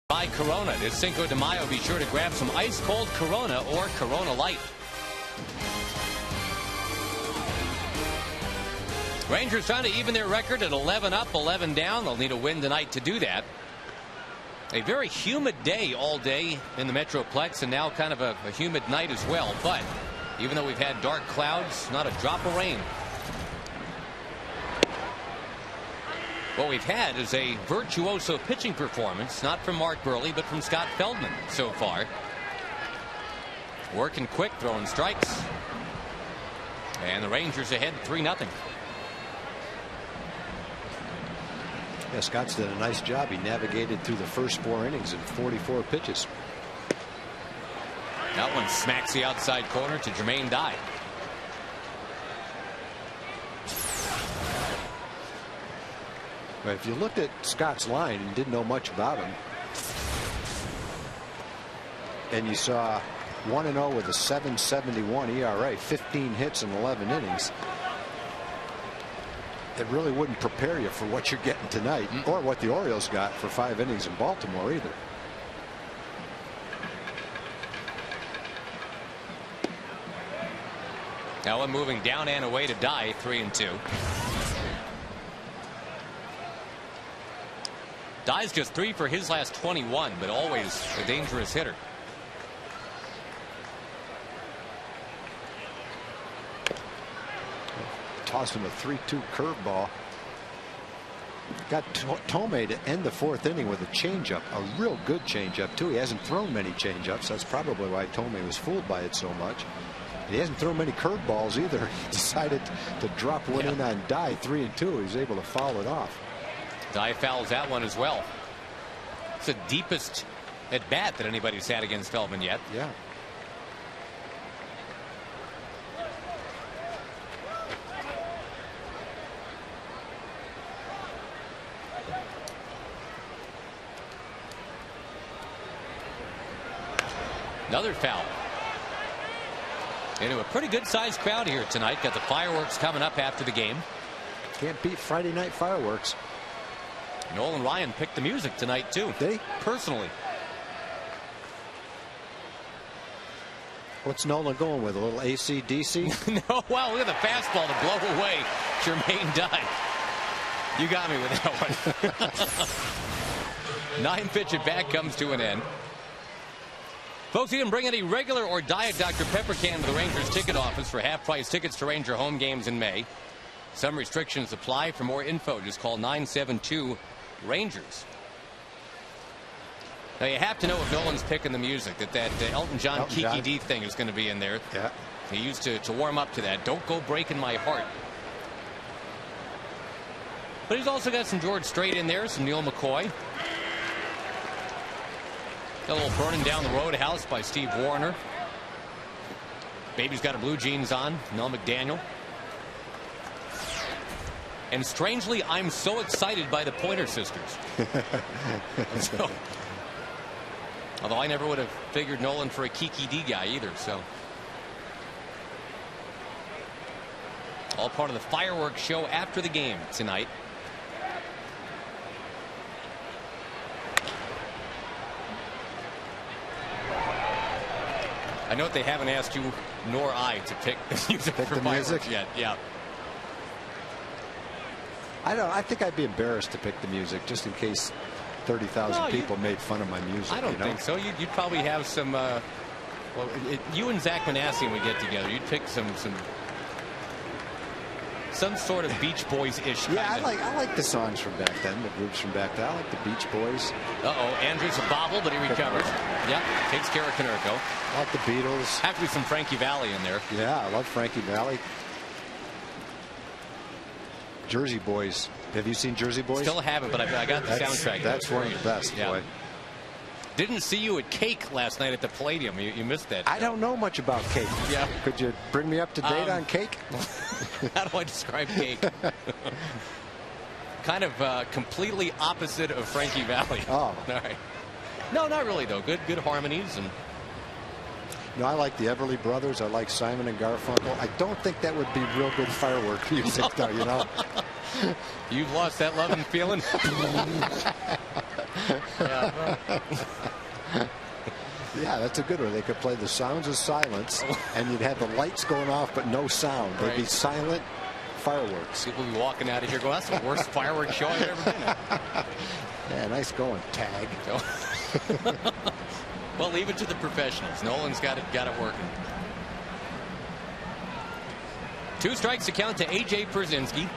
By Corona this Cinco de Mayo, be sure to grab some ice cold Corona or Corona Light. Rangers trying to even their record at 11 up, 11 down. They'll need a win tonight to do that. A very humid day all day in the Metroplex, and now kind of a humid night as well. But even though we've had dark clouds, not a drop of rain. What we've had is a virtuoso pitching performance, not from Mark Burley, but from Scott Feldman so far. Working quick, throwing strikes. And the Rangers ahead 3-0. Yeah, Scott's done a nice job. He navigated through the first 4 innings in 44 pitches. That one smacks the outside corner to Jermaine Dye. But if you looked at Scott's line and didn't know much about him, and you saw 1-0 with a 7.71 ERA, 15 hits in 11 innings, it really wouldn't prepare you for what you're getting tonight, or what the Orioles got for 5 innings in Baltimore either. Now one moving down and away to Dye, 3-2. Dye's just 3 for his last 21, but always a dangerous hitter. Tossed him a 3-2 curveball. Got Tomei to end the 4th inning with a changeup, a real good changeup too. He hasn't thrown many changeups. That's probably why Tomei was fooled by it so much. He hasn't thrown many curveballs either. He decided to drop one in on Dye, 3-2. He's able to foul it off. Dye fouls that one as well. It's the deepest at bat that anybody's had against Feldman yet. Yeah. Another foul. Into a pretty good sized crowd here tonight. Got the fireworks coming up after the game. Can't beat Friday night fireworks. Nolan Ryan picked the music tonight too. Did he? Personally. What's Nolan going with? A little AC/DC? No, wow, look at the fastball to blow away Jermaine Dye. You got me with that one. 9-pitch at bat comes to an end. Folks, you can bring any regular or Diet Dr. Pepper can to the Rangers ticket office for half-price tickets to Ranger home games in May. Some restrictions apply. For more info, just call 972-RANGERS. Now, you have to know if Nolan's picking the music, that Elton John Kiki D thing is going to be in there. Yeah. He used to warm up to that. Don't go breaking my heart. But he's also got some George Strait in there, some Neil McCoy. Got a little Burning Down the Roadhouse by Steve Warner. Baby's got a blue jeans on, Mel McDaniel. And strangely, I'm so excited by the Pointer Sisters. So, although I never would have figured Nolan for a Kiki D guy either. So, all part of the fireworks show after the game tonight. I note they haven't asked you nor I to pick the music for fireworks yet. Yeah. I think I'd be embarrassed to pick the music just in case 30,000 people made fun of my music. I don't think so. You'd probably have some. Well, you and Zach Manassian would get together. You'd pick some sort of Beach Boys-ish. Yeah, I like the songs from back then, the groups from back then. I like the Beach Boys. Andrew's a bobble, but he recovers. Yep, takes care of Konerko. I like the Beatles. Have to be some Frankie Valli in there. Yeah, I love Frankie Valli. Jersey Boys. Have you seen Jersey Boys? Still haven't, but I got the soundtrack. That's one of the best, boy. Didn't see you at Cake last night at the Palladium. You missed that. I don't know much about Cake. Yeah. Could you bring me up to date on Cake? How do I describe Cake? Kind of completely opposite of Frankie Valli. Oh. All right. No, not really, though. Good harmonies. And no, I like the Everly Brothers. I like Simon and Garfunkel. I don't think that would be real good firework music, though, you know? You've lost that love and feeling? Yeah, that's a good one. They could play The Sounds of Silence, and you'd have the lights going off, but no sound. They'd be silent fireworks. People will be walking out of here going, that's the worst fireworks show I've ever been at. Yeah, nice going, Tag. Well, leave it to the professionals. Nolan's got it working. 2 strikes to count to A.J. Pierzynski.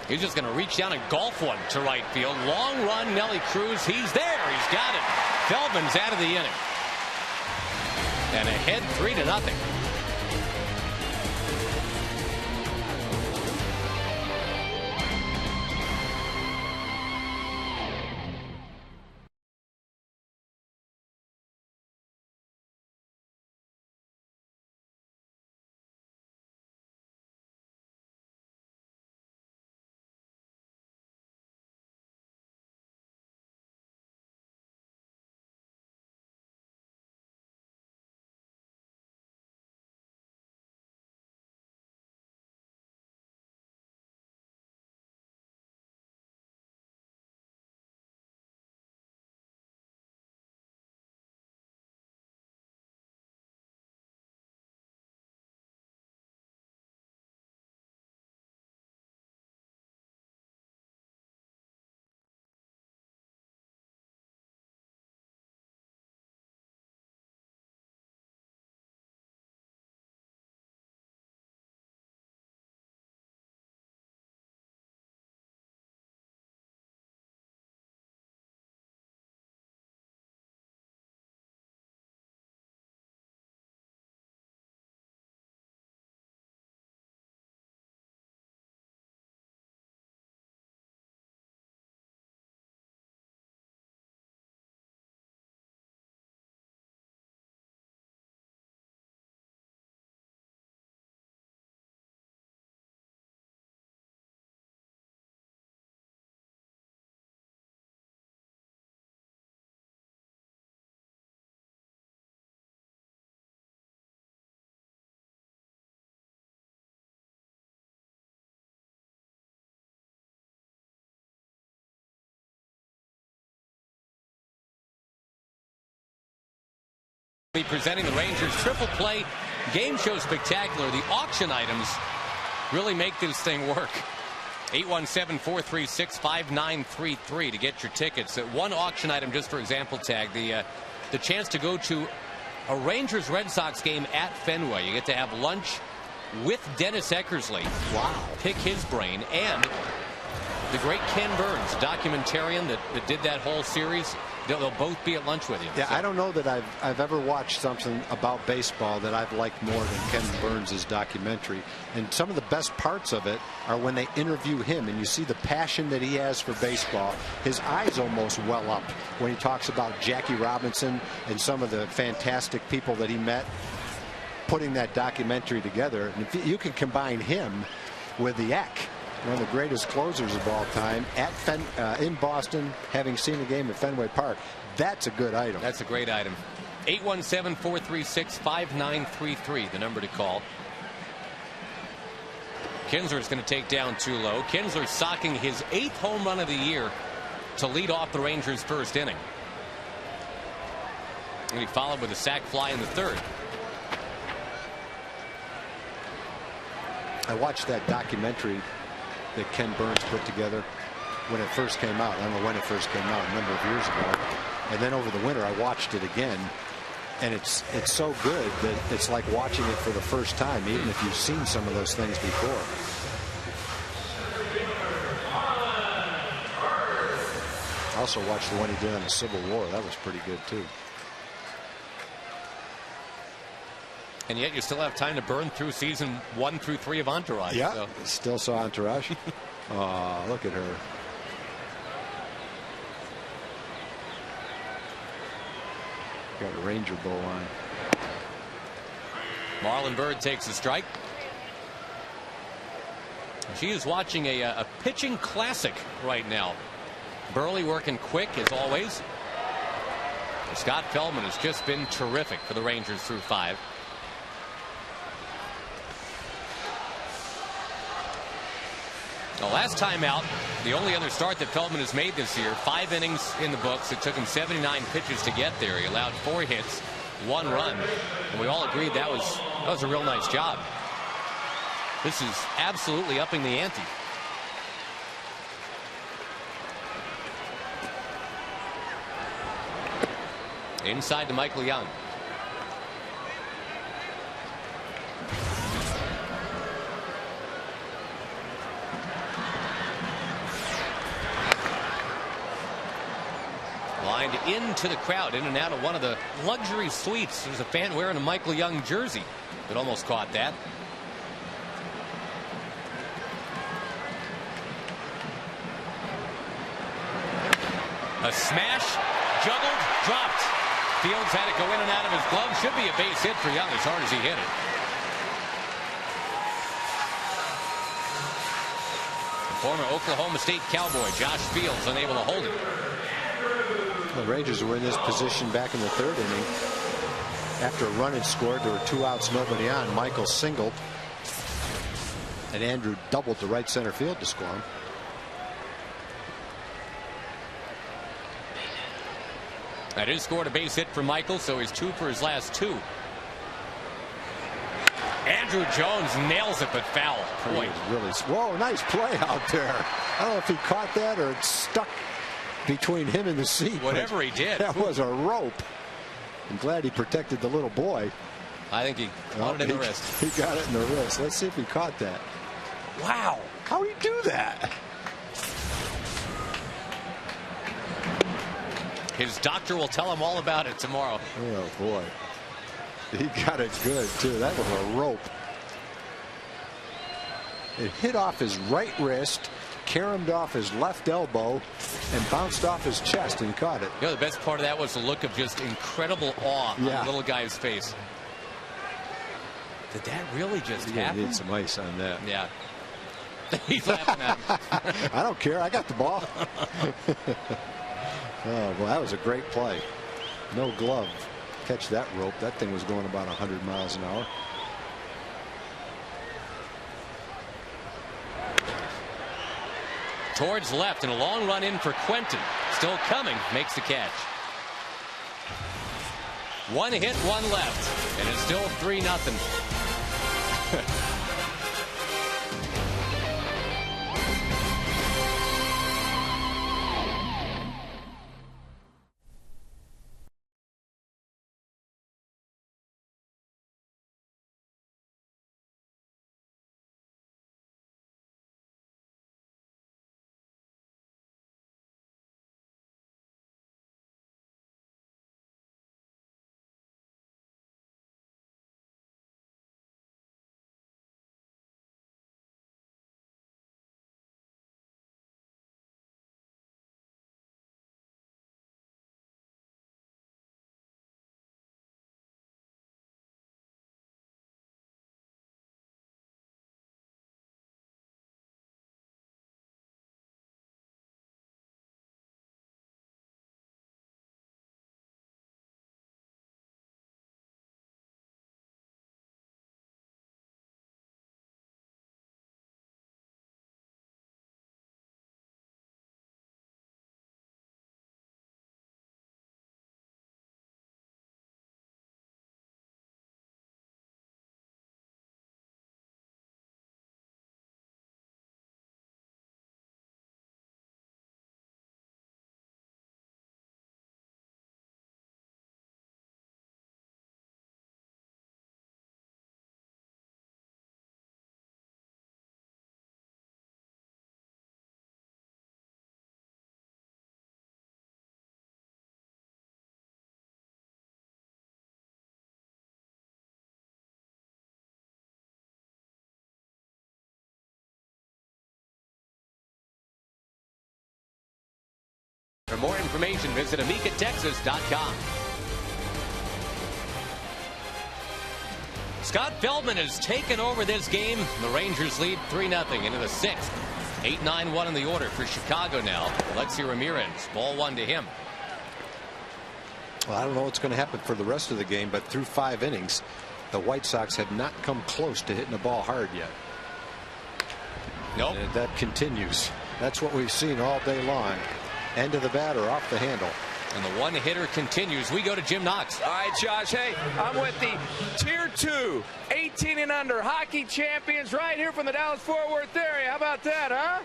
He's just going to reach down and golf one to right field. Long run, Nelly Cruz. He's there. He's got it. Feldman's out of the inning. And ahead 3-0. Presenting the Rangers triple play game show spectacular. The auction items really make this thing work. 817-436-5933 to get your tickets. One auction item, just for example, Tag, the chance to go to a Rangers Red Sox game at Fenway. You get to have lunch with Dennis Eckersley. Wow. Pick his brain. And the great Ken Burns, documentarian that did that whole series. They'll both be at lunch with you. Yeah, so. I don't know that I've ever watched something about baseball that I've liked more than Ken Burns' documentary. And some of the best parts of it are when they interview him and you see the passion that he has for baseball. His eyes almost well up when he talks about Jackie Robinson and some of the fantastic people that he met putting that documentary together. And if you can combine him with the Eck, one of the greatest closers of all time, in Boston, having seen a game at Fenway Park. That's a good item. That's a great item. 817-436-5933, the number to call. Kinsler is going to take down too low. Kinsler socking his 8th home run of the year to lead off the Rangers' first inning. And he followed with a sac fly in the 3rd. I watched that documentary that Ken Burns put together when it first came out. I don't know when it first came out, a number of years ago. And then over the winter I watched it again, and it's so good that it's like watching it for the first time, even if you've seen some of those things before. I also watched the one he did on the Civil War. That was pretty good too. And yet you still have time to burn through season 1 through 3 of Entourage. Yeah, so. Still saw Entourage. Oh, look at her. Got a Ranger bow on. Marlon Byrd takes a strike. She is watching a pitching classic right now. Burley working quick as always. Scott Feldman has just been terrific for the Rangers through 5. The last time out, the only other start that Feldman has made this year, 5 innings in the books. It took him 79 pitches to get there. He allowed 4 hits, 1 run. And we all agreed that was a real nice job. This is absolutely upping the ante. Inside to Michael Young. Lined into the crowd, in and out of one of the luxury suites. There's a fan wearing a Michael Young jersey that almost caught that. A smash, juggled, dropped. Fields had it go in and out of his glove. Should be a base hit for Young as hard as he hit it. The former Oklahoma State Cowboy Josh Fields unable to hold it. The Rangers were in this position back in the 3rd inning. After a run had scored, there were 2 outs, nobody on. Michael singled, and Andrew doubled to right center field to score him. That is scored a base hit for Michael, so he's 2 for his last 2. Andrew Jones nails it, but foul. Boy. Really, whoa, nice play out there. I don't know if he caught that or it stuck between him and the seat. Whatever he did. That was a rope. I'm glad he protected the little boy. I think he got it in the wrist. He got it in the wrist. Let's see if he caught that. Wow. How'd he do that? His doctor will tell him all about it tomorrow. Oh, boy. He got it good, too. That was a rope. It hit off his right wrist, caromed off his left elbow, and bounced off his chest and caught it. You know, the best part of that was the look of just incredible awe on the little guy's face. Did that really just happen? He need some ice on that. Yeah. He's laughing at him. I don't care. I got the ball. Oh, well, that was a great play. No glove. Catch that rope. That thing was going about 100 miles an hour. Towards left and a long run in for Quentin. Still coming. Makes the catch. 1 hit, 1 left. And it's still 3-0. For more information, visit AmikaTexas.com. Scott Feldman has taken over this game. The Rangers lead 3-0 into the 6th. 8-9-1 in the order for Chicago now. Alexi Ramirez, ball 1 to him. Well, I don't know what's going to happen for the rest of the game, but through 5 innings, the White Sox have not come close to hitting the ball hard yet. Nope. And that continues. That's what we've seen all day long. End of the bat or off the handle. And the one-hitter continues. We go to Jim Knox. All right, Josh. Hey, I'm with the Tier 2, 18 and under hockey champions right here from the Dallas-Fort Worth area. How about that, huh?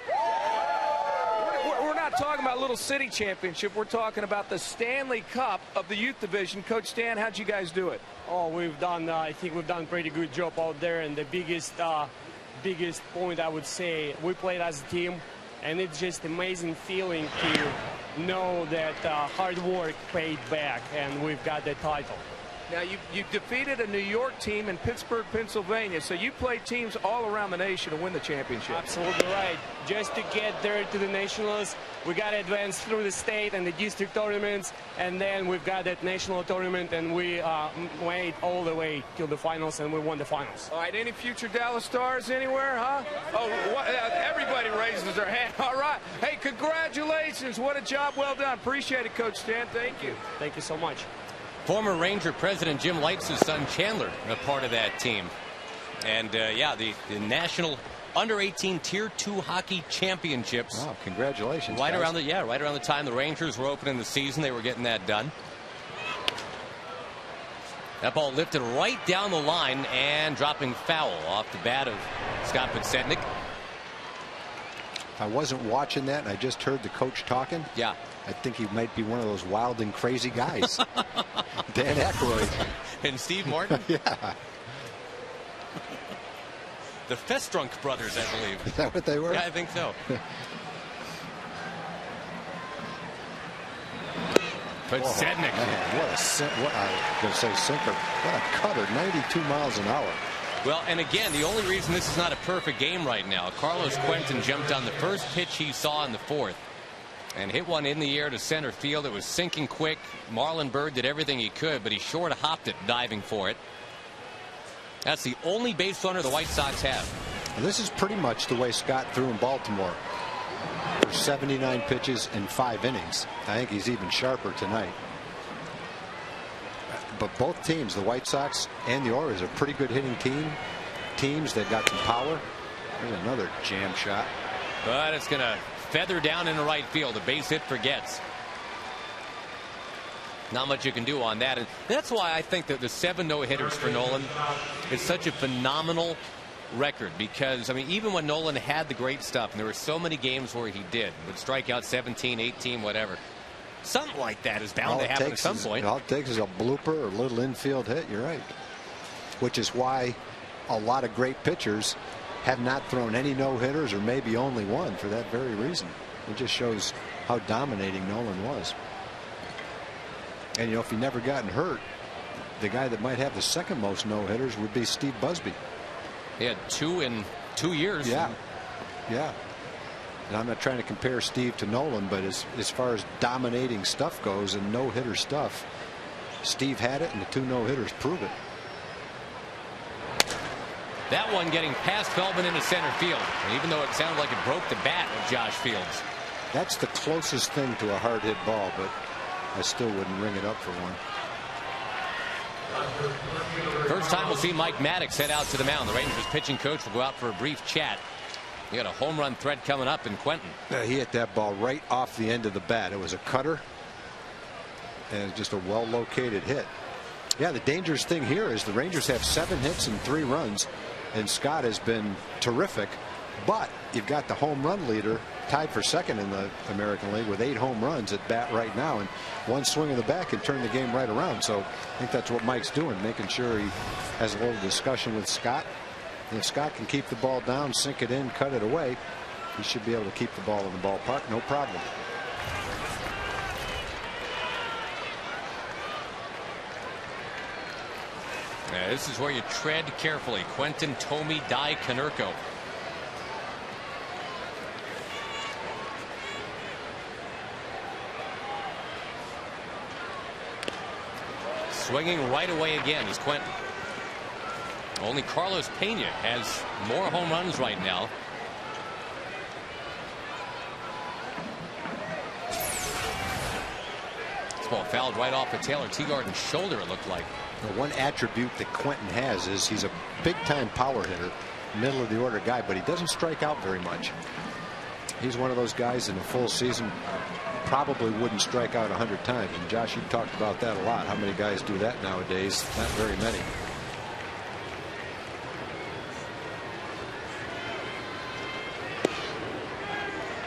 We're not talking about Little City Championship. We're talking about the Stanley Cup of the youth division. Coach Stan, how'd you guys do it? Oh, we've done. I think we've done a pretty good job out there. And the biggest point I would say, we played as a team, and it's just amazing feeling to know that hard work paid back, and we've got the title. Now, you defeated a New York team in Pittsburgh, Pennsylvania, so you played teams all around the nation to win the championship. Absolutely right. Just to get there to the nationals, we got to advance through the state and the district tournaments, and then we've got that national tournament, and we made all the way to the finals, and we won the finals. All right, any future Dallas Stars anywhere, huh? Oh, everybody raises their hand. All right. Hey, congratulations. What a job well done. Appreciate it, Coach Stan. Thank you. Thank you so much. Former Ranger president Jim Lights' son Chandler, a part of that team. And yeah, the national under-18 Tier 2 hockey championships. Wow, congratulations. Right guys. around the time the Rangers were opening the season, they were getting that done. That ball lifted right down the line and dropping foul off the bat of Scott Podsednik. I wasn't watching that, and I just heard the coach talking. Yeah. I think he might be one of those wild and crazy guys. Dan Aykroyd. And Steve Martin? Yeah. The Festrunk brothers, I believe. Is that what they were? Yeah, I think so. Podsednik. Oh, what I was going to say sinker. What a cutter, 92 miles an hour. Well, and again, the only reason this is not a perfect game right now, Carlos Quentin jumped on the first pitch he saw in the fourth and hit one in the air to center field. It was sinking quick. Marlon Byrd did everything he could, but he short hopped it diving for it. That's the only base runner the White Sox have. And this is pretty much the way Scott threw in Baltimore for 79 pitches in 5 innings. I think he's even sharper tonight. But both teams, the White Sox and the Orioles, are pretty good hitting teams. They've got some power. There's another jam shot. But it's going to feather down into right field. A base hit for Getz. Not much you can do on that. And that's why I think that the 7 no-hitters for Nolan is such a phenomenal record. Because, I mean, even when Nolan had the great stuff, and there were so many games where he would strike out 17, 18, whatever. Something like that is bound to happen at some point. All it takes is a blooper or a little infield hit. You're right. Which is why a lot of great pitchers have not thrown any no-hitters, or maybe only one, for that very reason. It just shows how dominating Nolan was. And, you know, if he never gotten hurt, the guy that might have the second most no-hitters would be Steve Busby. He had 2 in 2 years. Yeah. Yeah. And I'm not trying to compare Steve to Nolan, but as far as dominating stuff goes and no-hitter stuff, Steve had it, and the 2 no-hitters prove it. That one getting past Feldman into center field. And even though it sounded like it broke the bat of Josh Fields. That's the closest thing to a hard hit ball, but I still wouldn't ring it up for one. First time we'll see Mike Maddox head out to the mound. The Rangers pitching coach will go out for a brief chat. You got a home run threat coming up in Quentin. He hit that ball right off the end of the bat. It was a cutter and just a well-located hit. Yeah, the dangerous thing here is the Rangers have 7 hits and 3 runs, and Scott has been terrific. But you've got the home run leader tied for second in the American League with 8 home runs at bat right now, and one swing of the bat can turn the game right around. So I think that's what Mike's doing, making sure he has a little discussion with Scott. And if Scott can keep the ball down, sink it in, cut it away, he should be able to keep the ball in the ballpark, no problem. Yeah, this is where you tread carefully. Quentin Tomi Dai Konerko. Swinging right away again is Quentin. Only Carlos Pena has more home runs right now. This ball fouled right off of Taylor Teagarden's shoulder, it looked like. The one attribute that Quentin has is he's a big-time power hitter, middle of the order guy, but he doesn't strike out very much. He's one of those guys in a full season probably wouldn't strike out 100 times. And Josh, you talked about that a lot. How many guys do that nowadays? Not very many.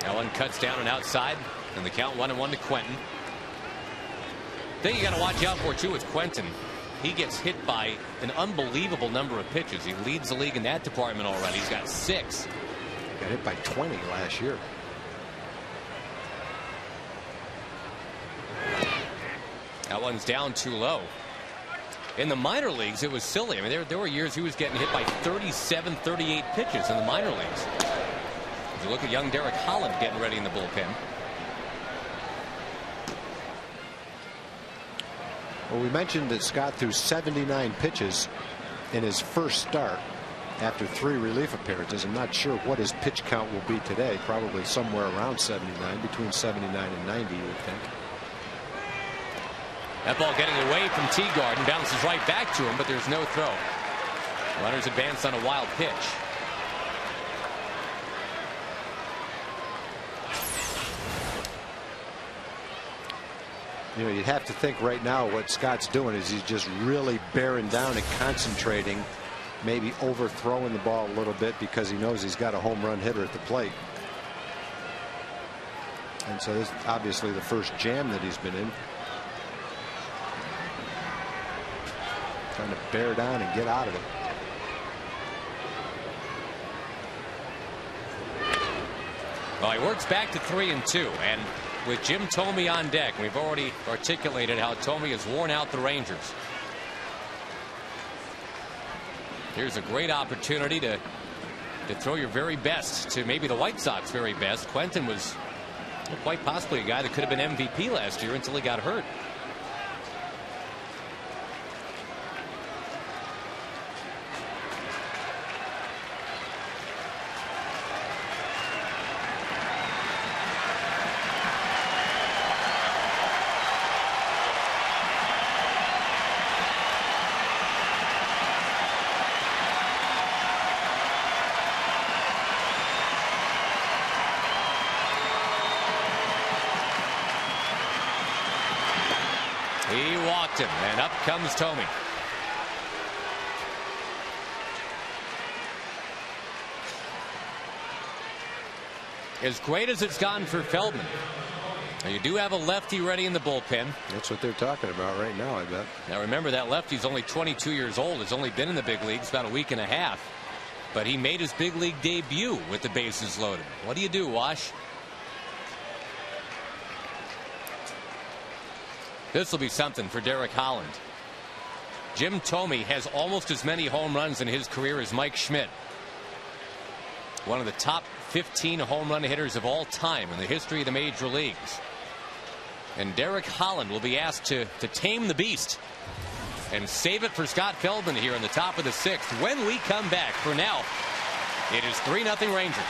Nolan cuts down and outside, and the count 1-1 to Quentin. Thing you got to watch out for too with Quentin. He gets hit by an unbelievable number of pitches. He leads the league in that department already. He's got 6. Got hit by 20 last year. That one's down too low. In the minor leagues, it was silly. I mean, there were years he was getting hit by 37, 38 pitches in the minor leagues. If you look at young Derek Holland getting ready in the bullpen. Well, we mentioned that Scott threw 79 pitches in his first start after 3 relief appearances. I'm not sure what his pitch count will be today. Probably somewhere around 79, between 79 and 90, you would think. That ball getting away from Teagarden, bounces right back to him, but there's no throw. Runners advance on a wild pitch. You know, you'd have to think right now what Scott's doing is he's just really bearing down and concentrating, maybe overthrowing the ball a little bit because he knows he's got a home run hitter at the plate. And so this is obviously the first jam that he's been in. Trying to bear down and get out of it. Well, he works back to 3-2, and with Jim Thome on deck, we've already articulated how Thome has worn out the Rangers. Here's a great opportunity to throw your very best to maybe the White Sox very best. Quentin was quite possibly a guy that could have been MVP last year until he got hurt. He walked him, and up comes Thome. As great as it's gone for Feldman, now you do have a lefty ready in the bullpen. That's what they're talking about right now, I bet. Now remember, that lefty's only 22 years old. Has only been in the big leagues about a week and a half. But he made his big league debut with the bases loaded. What do you do, Wash? This will be something for Derek Holland. Jim Thome has almost as many home runs in his career as Mike Schmidt. One of the top 15 home run hitters of all time in the history of the major leagues. And Derek Holland will be asked to tame the beast and save it for Scott Feldman here in the top of the 6th when we come back. For now, it is 3-0 Rangers.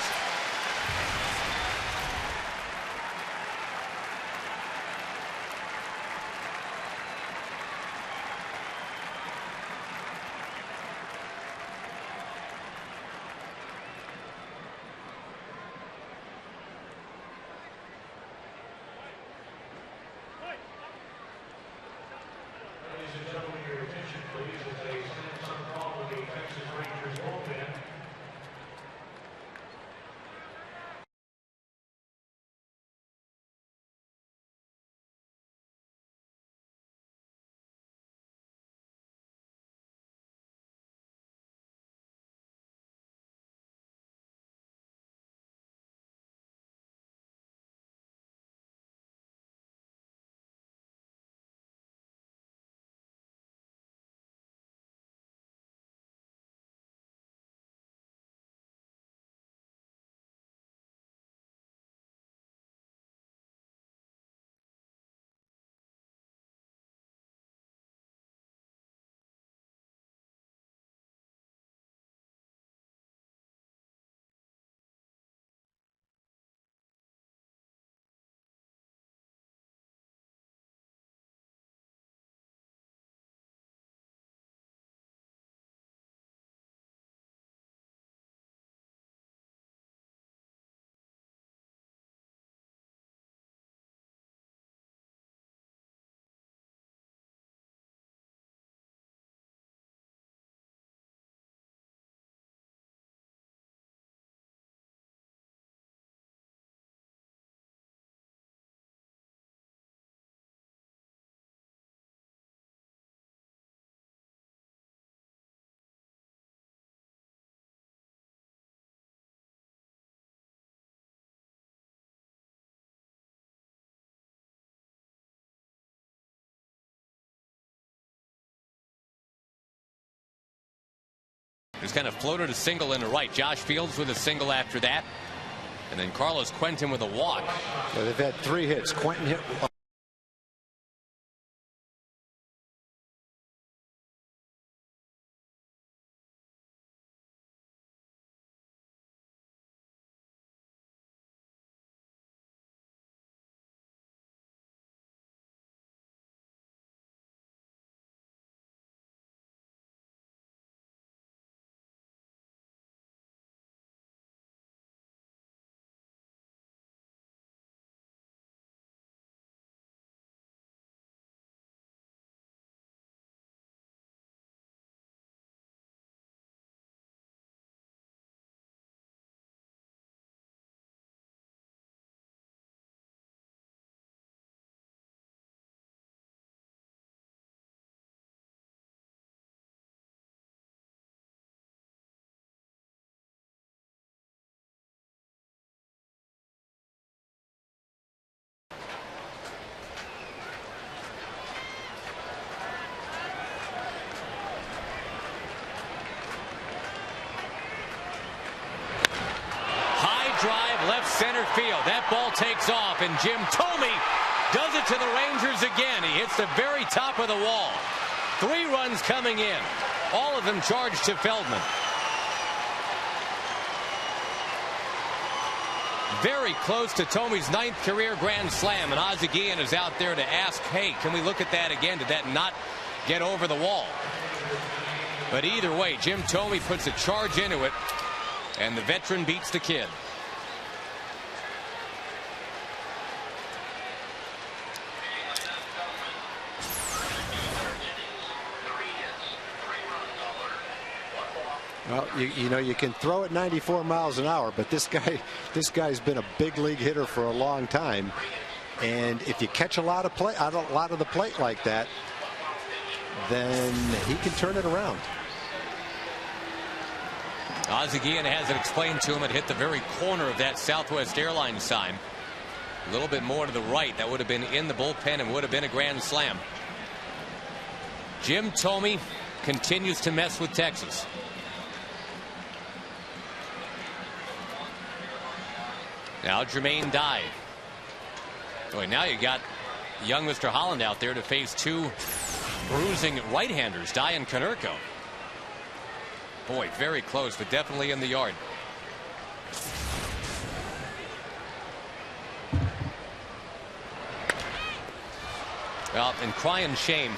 Just kind of floated a single into right. Josh Fields with a single after that. And then Carlos Quentin with a walk. Yeah, they've had 3 hits. Quentin hit. Left center field. That ball takes off, and Jim Thome does it to the Rangers again. He hits the very top of the wall. 3 runs coming in, all of them charged to Feldman. Very close to Thome's 9th career grand slam, and Ozzie Guillen is out there to ask, hey, can we look at that again? Did that not get over the wall? But either way, Jim Thome puts a charge into it, and the veteran beats the kid. Well, you know, you can throw it 94 miles an hour, but this guy's been a big league hitter for a long time, and if you catch a lot of the plate like that, then he can turn it around. Ozzie Guillen has it explained to him. It hit the very corner of that Southwest Airlines sign. A little bit more to the right. That would have been in the bullpen and would have been a grand slam. Jim Thome continues to mess with Texas. Now Jermaine Dye. Boy, now you got young Mr. Holland out there to face 2 bruising right-handers, Dye and Konerko. Boy, very close, but definitely in the yard. Well, and crying shame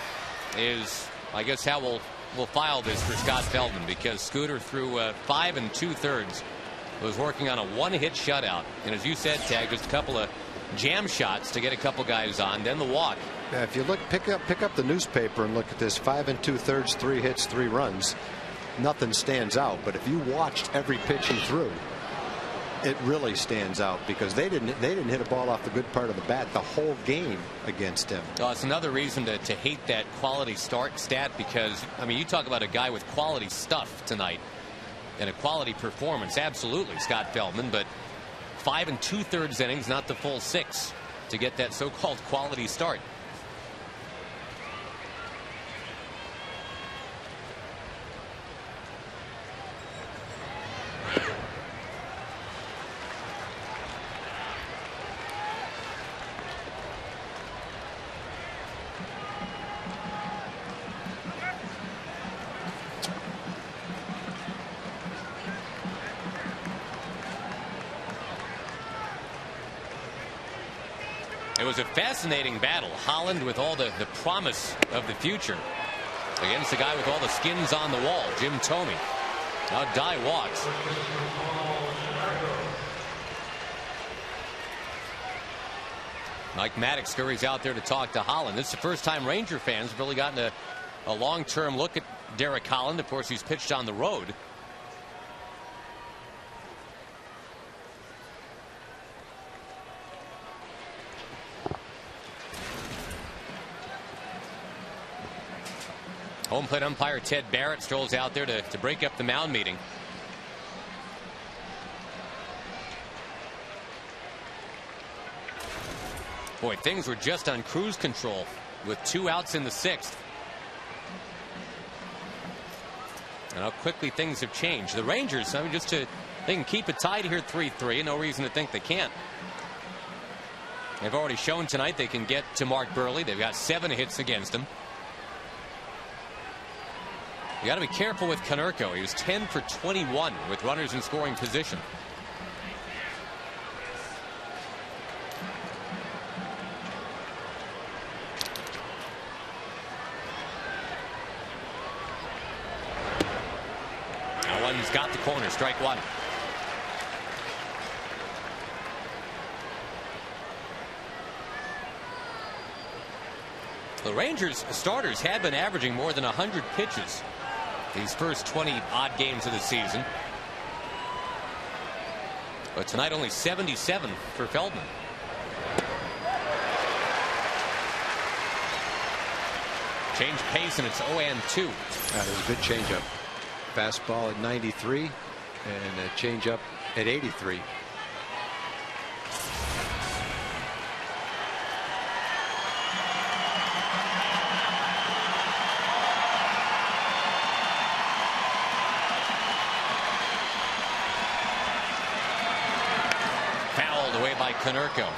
is, I guess, how we'll file this for Scott Feldman, because Scooter threw 5 2/3. Was working on a 1-hit shutout, and as you said, Tag, just a couple of jam shots to get a couple guys on, then the walk. Yeah, if you look, pick up the newspaper and look at this: 5 2/3, 3 hits, 3 runs. Nothing stands out. But if you watched every pitch he threw, it really stands out, because they didn't hit a ball off the good part of the bat the whole game against him. Well, it's another reason to hate that quality start stat, because I mean, you talk about a guy with quality stuff tonight. And a quality performance, absolutely, Scott Feldman, but 5 2/3 innings, not the full 6, to get that so-called quality start. It was a fascinating battle. Holland with all the promise of the future against the guy with all the skins on the wall, Jim Thome. Now Dye walks. Mike Maddox scurries out there to talk to Holland. This is the first time Ranger fans have really gotten a long-term look at Derek Holland. Of course, he's pitched on the road. Home plate umpire Ted Barrett strolls out there to break up the mound meeting. Boy, things were just on cruise control with 2 outs in the 6th. And how quickly things have changed. The Rangers, I mean, they can keep it tied here 3-3. No reason to think they can't. They've already shown tonight they can get to Mark Burley. They've got 7 hits against him. You got to be careful with Konerko. He was 10 for 21 with runners in scoring position. That one's got the corner. Strike one. The Rangers starters had been averaging more than 100 pitches these first 20 odd games of the season. But tonight only 77 for Feldman. Change pace and it's 0-2. That was a good changeup. Fastball at 93 and a changeup at 83. Fouled away by Konerko.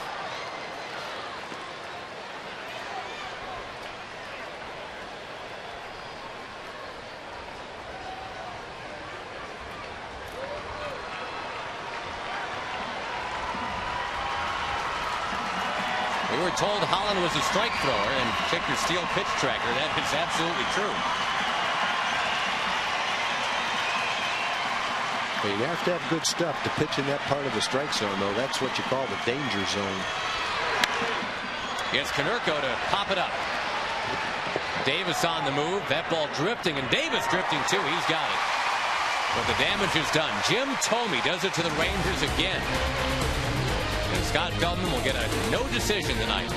We were told Holland was a strike thrower, and check your steel pitch tracker. That is absolutely true. But you have to have good stuff to pitch in that part of the strike zone, though. That's what you call the danger zone. Gets Konerko to pop it up. Davis on the move. That ball drifting, and Davis drifting too. He's got it. But the damage is done. Jim Thome does it to the Rangers again. And Scott Feldman will get a no decision tonight.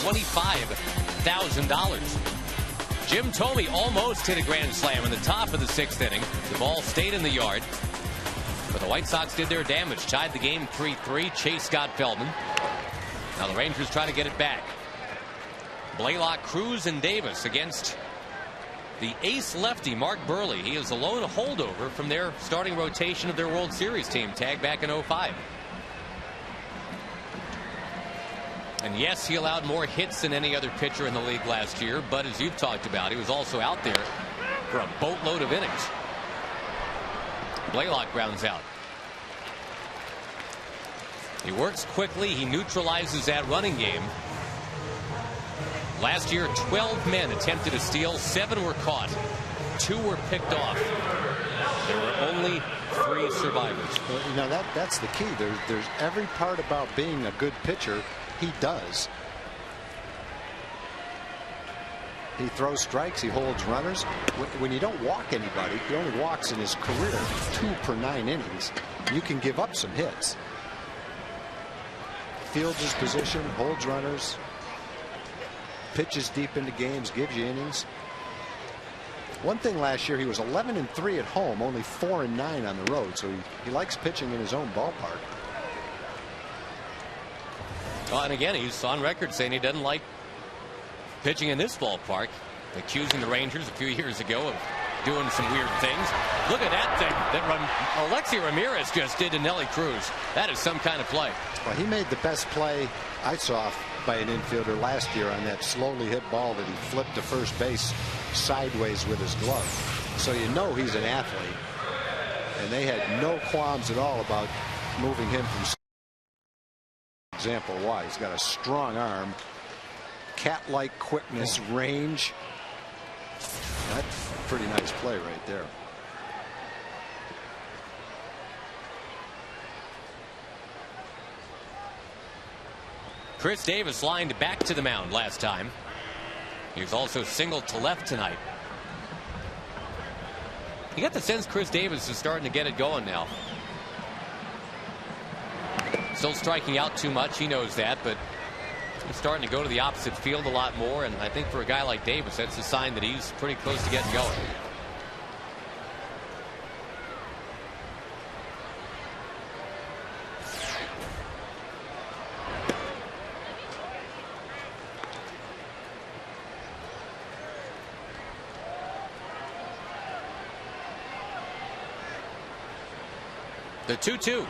$25,000. Jim Thome almost hit a grand slam in the top of the 6th inning. The ball stayed in the yard. But the White Sox did their damage. Tied the game 3-3. Chase Scott Feldman. Now the Rangers try to get it back. Blaylock, Cruz, and Davis against the ace lefty Mark Burley. He is the lone holdover from their starting rotation of their World Series team, tagged back in 2005. And yes, he allowed more hits than any other pitcher in the league last year, but as you've talked about, he was also out there for a boatload of innings. Blaylock grounds out. He works quickly. He neutralizes that running game. Last year, 12 men attempted a steal. 7 were caught. 2 were picked off. There were only 3 survivors. Well, you know, that's the key. There's every part about being a good pitcher he does. He throws strikes. He holds runners. When you don't walk anybody, he only walks in his career 2 per 9 innings. You can give up some hits. Fields his position, holds runners, pitches deep into games, gives you innings. One thing last year, he was 11-3 at home, only 4-9 on the road. So he likes pitching in his own ballpark. Well, and again, he's on record saying he doesn't like pitching in this ballpark, accusing the Rangers a few years ago of doing some weird things. Look at that thing that Alexi Ramirez just did to Nelly Cruz. That is some kind of play. Well, he made the best play I saw by an infielder last year on that slowly hit ball that he flipped to first base sideways with his glove. So you know he's an athlete. And they had no qualms at all about moving him from. Example why. He's got a strong arm, cat-like quickness, range. That's a pretty nice play right there. Chris Davis lined back to the mound last time. He was also singled to left tonight. You got the sense Chris Davis is starting to get it going now. Still striking out too much. He knows that, but he's starting to go to the opposite field a lot more. And I think for a guy like Davis, that's a sign that he's pretty close to getting going. The 2-2.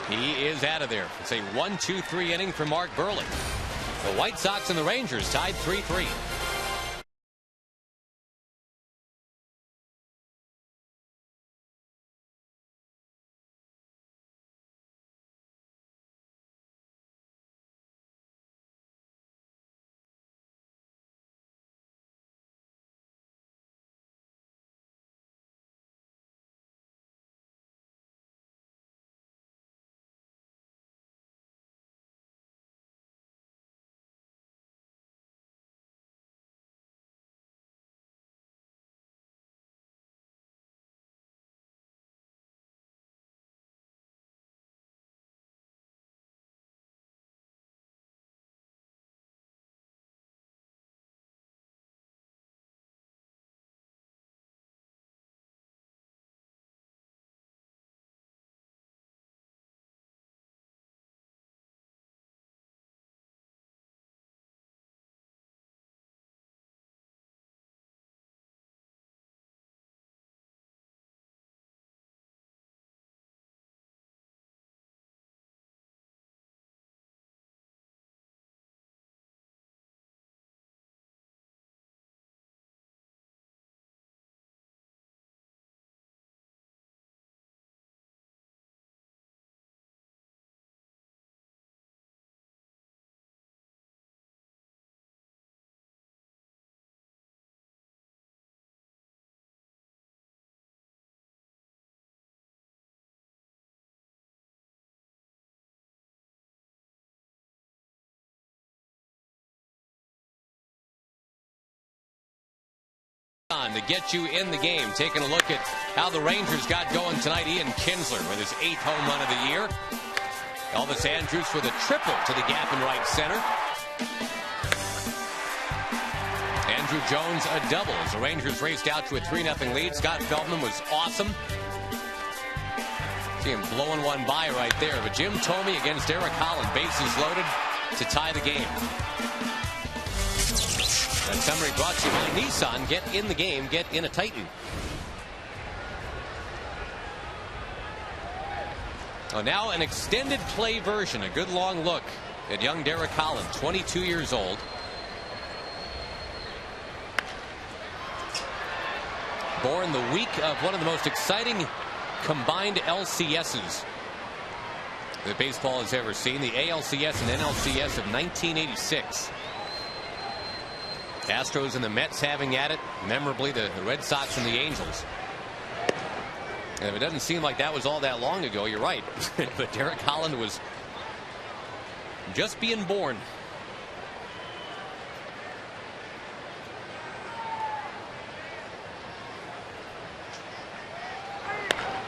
He is out of there. It's a 1-2-3 inning for Mark Burley. The White Sox and the Rangers tied 3-3. To get you in the game. Taking a look at how the Rangers got going tonight. Ian Kinsler with his 8th home run of the year. Elvis Andrus with a triple to the gap in right center. Andrew Jones a double as the Rangers raced out to a 3-0 lead. Scott Feldman was awesome. See him blowing one by right there. But Jim Thome against Eric Holland. Bases loaded to tie the game. That summary brought to you by Nissan. Get in the game. Get in a Titan. Oh, now an extended play version. A good long look at young Derek Holland, 22 years old. Born the week of one of the most exciting combined LCSs that baseball has ever seen. The ALCS and NLCS of 1986. Astros and the Mets having at it. Memorably, the Red Sox and the Angels. And if it doesn't seem like that was all that long ago, you're right. But Derek Holland was just being born.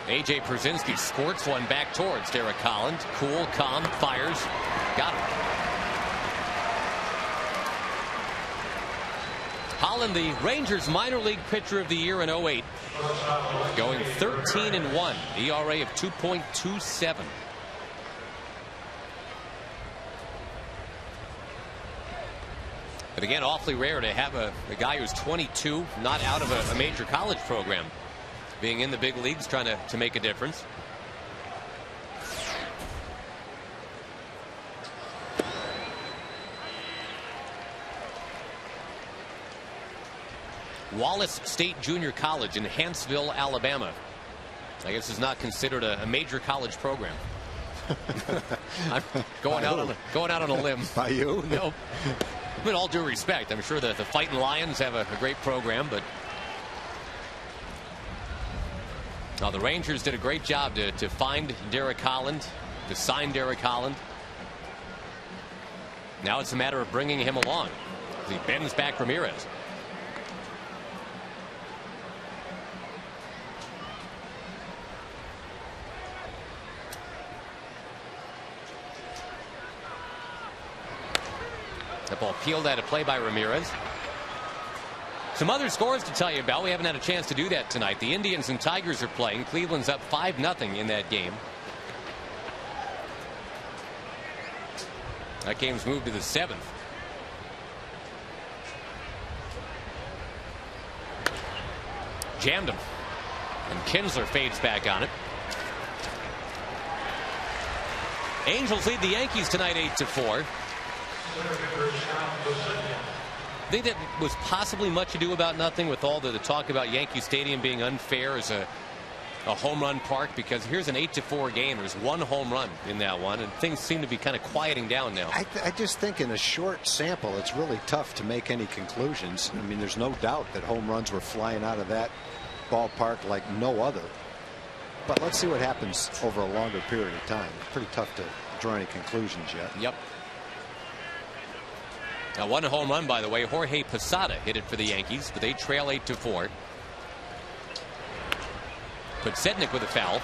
A.J. Przinsky squirts one back towards Derek Holland. Cool, calm, fires. Got him. Holland, the Rangers minor league pitcher of the year in 08. Going 13-1. ERA of 2.27. But again, awfully rare to have a guy who's 22, not out of a major college program, being in the big leagues trying to make a difference. Wallace State Junior College in Huntsville, Alabama. I guess is not considered a major college program. I'm going out on a limb. By you? No. With all due respect, I'm sure the Fighting Lions have a great program, but the Rangers did a great job to find Derek Holland, to sign Derek Holland. Now it's a matter of bringing him along. He bends back Ramirez. The ball peeled out of play by Ramirez. Some other scores to tell you about. We haven't had a chance to do that tonight. The Indians and Tigers are playing. Cleveland's up 5-0 in that game. That game's moved to the 7th. Jammed him. And Kinsler fades back on it. Angels lead the Yankees tonight 8-4. I think that was possibly much ado about nothing with all the talk about Yankee Stadium being unfair as a home run park, because here's an 8-4 game. There's one home run in that one, and things seem to be kind of quieting down now. I just think in a short sample, it's really tough to make any conclusions. I mean, there's no doubt that home runs were flying out of that ballpark like no other. But let's see what happens over a longer period of time. It's pretty tough to draw any conclusions yet. Yep. Now, one home run, by the way, Jorge Posada hit it for the Yankees, but they trail 8-4. Podsednik with a foul.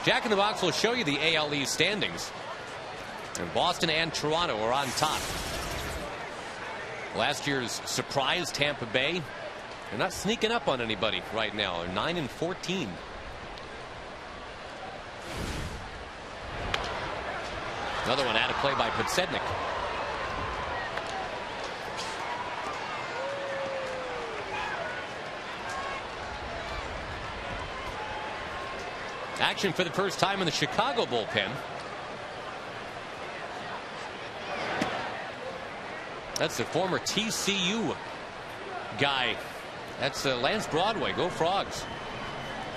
Jack in the Box will show you the AL East standings. And Boston and Toronto are on top. Last year's surprise, Tampa Bay, they're not sneaking up on anybody right now. They're 9-14. Another one out of play by Podsednik. Action for the first time in the Chicago bullpen. That's the former TCU guy. That's Lance Broadway. Go Frogs.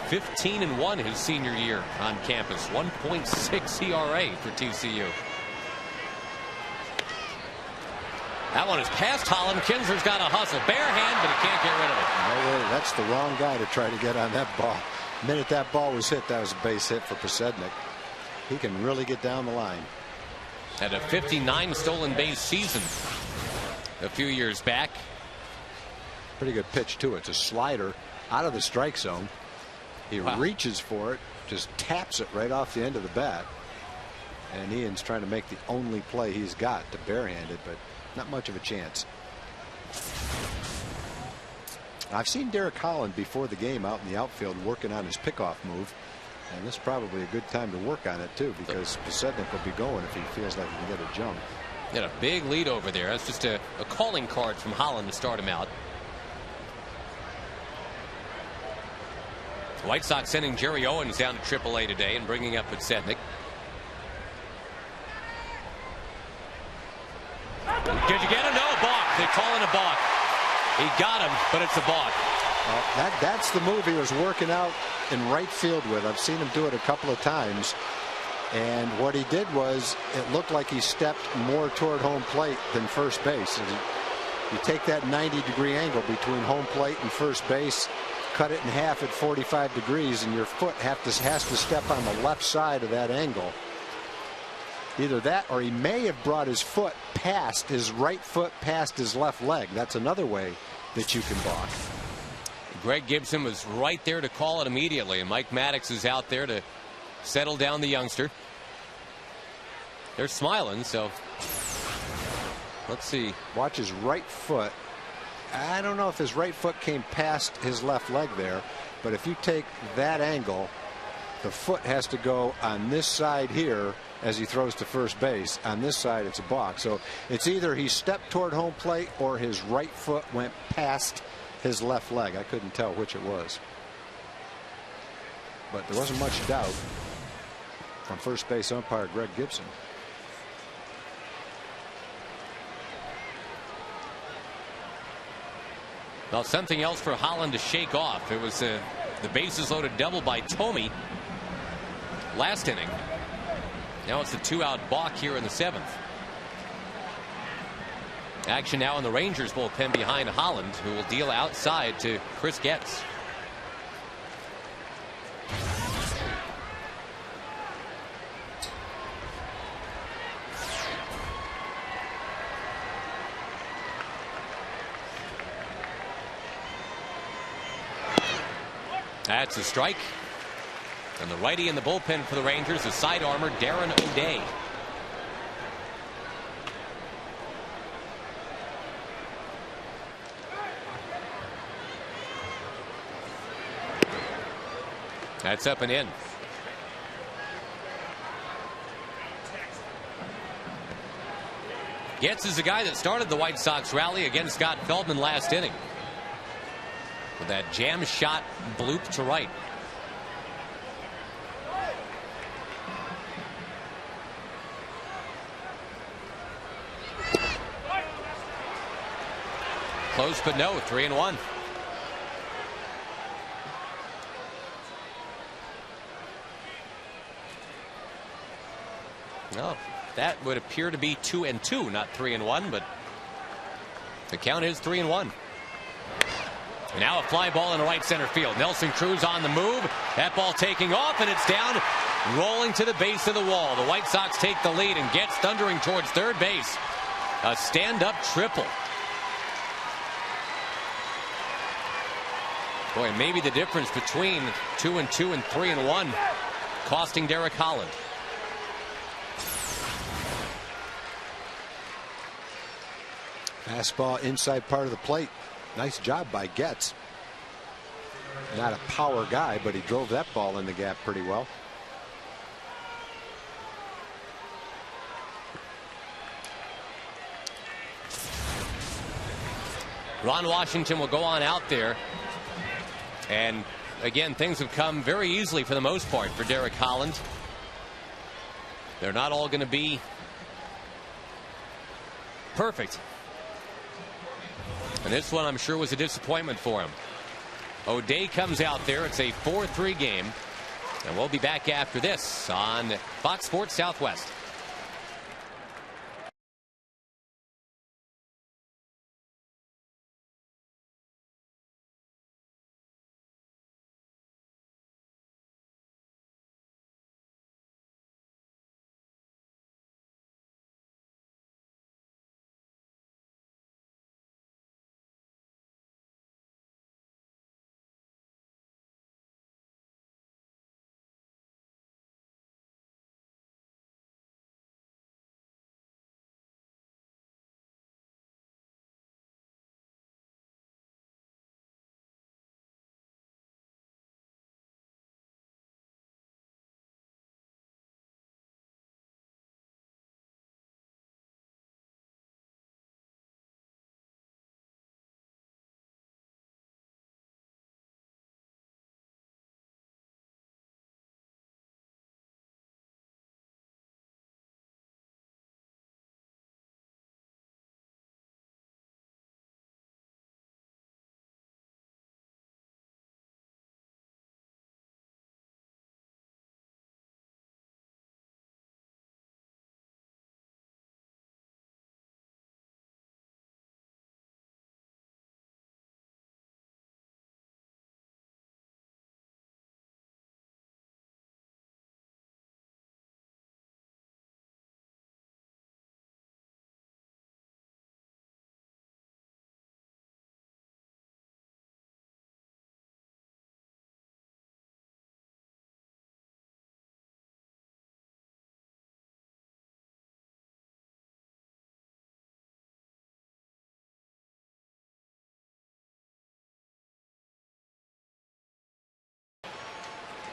15-1 his senior year on campus. 1.6 ERA for TCU. That one is past Holland. Kinsler's got a hustle. Bare hand, but he can't get rid of it. No way. That's the wrong guy to try to get on that ball. The minute that ball was hit, that was a base hit for Podsednik. He can really get down the line. Had a 59 stolen base season a few years back. Pretty good pitch too. It's a slider out of the strike zone. He reaches for it, just taps it right off the end of the bat. And Ian's trying to make the only play he's got to barehand it, but not much of a chance. I've seen Derek Holland before the game out in the outfield working on his pickoff move, and this is probably a good time to work on it too, because Podsednik will be going if he feels like he can get a jump. He had a big lead over there. That's just a calling card from Holland to start him out. The White Sox sending Jerry Owens down to AAA today and bringing up Podsednik. Did you get him? No, balk. They call it a balk. He got him, but it's a balk. That's the move he was working out in right field with. I've seen him do it a couple of times. And what he did was, it looked like he stepped more toward home plate than first base. And you take that 90-degree angle between home plate and first base, cut it in half at 45 degrees, and your foot has to step on the left side of that angle. Either that, or he may have brought his foot past his right foot past his left leg. That's another way that you can balk. Greg Gibson was right there to call it immediately, and Mike Maddox is out there to settle down the youngster. They're smiling, so let's see. Watch his right foot. I don't know if his right foot came past his left leg there, but if you take that angle, the foot has to go on this side here as he throws to first base. On this side, it's a balk. So it's either he stepped toward home plate or his right foot went past his left leg. I couldn't tell which it was. But there wasn't much doubt from first base umpire Greg Gibson. Well, something else for Holland to shake off. It was the bases loaded double by Thome last inning. Now it's a 2-out balk here in the 7th. Action now in the Rangers bullpen behind Holland, who will deal outside to Chris Getz. That's a strike. And the righty in the bullpen for the Rangers, the side armor, Darren O'Day. That's up and in. Getz is the guy that started the White Sox rally against Scott Feldman last inning with that jam shot bloop to right. Close but no, 3-1. No, that would appear to be 2-2, not 3-1, but the count is 3-1. Now a fly ball in the right center field. Nelson Cruz on the move. That ball taking off, and it's down, rolling to the base of the wall. The White Sox take the lead and Getz thundering towards third base. A stand-up triple. Boy, maybe the difference between 2-2 and 3-1 costing Derek Holland. Fastball inside part of the plate. Nice job by Getz. Not a power guy, but he drove that ball in the gap pretty well. Ron Washington will go on out there. And again, things have come very easily for the most part for Derek Holland. They're not all going to be perfect. And this one, I'm sure, was a disappointment for him. O'Day comes out there. It's a 4-3 game. And we'll be back after this on Fox Sports Southwest.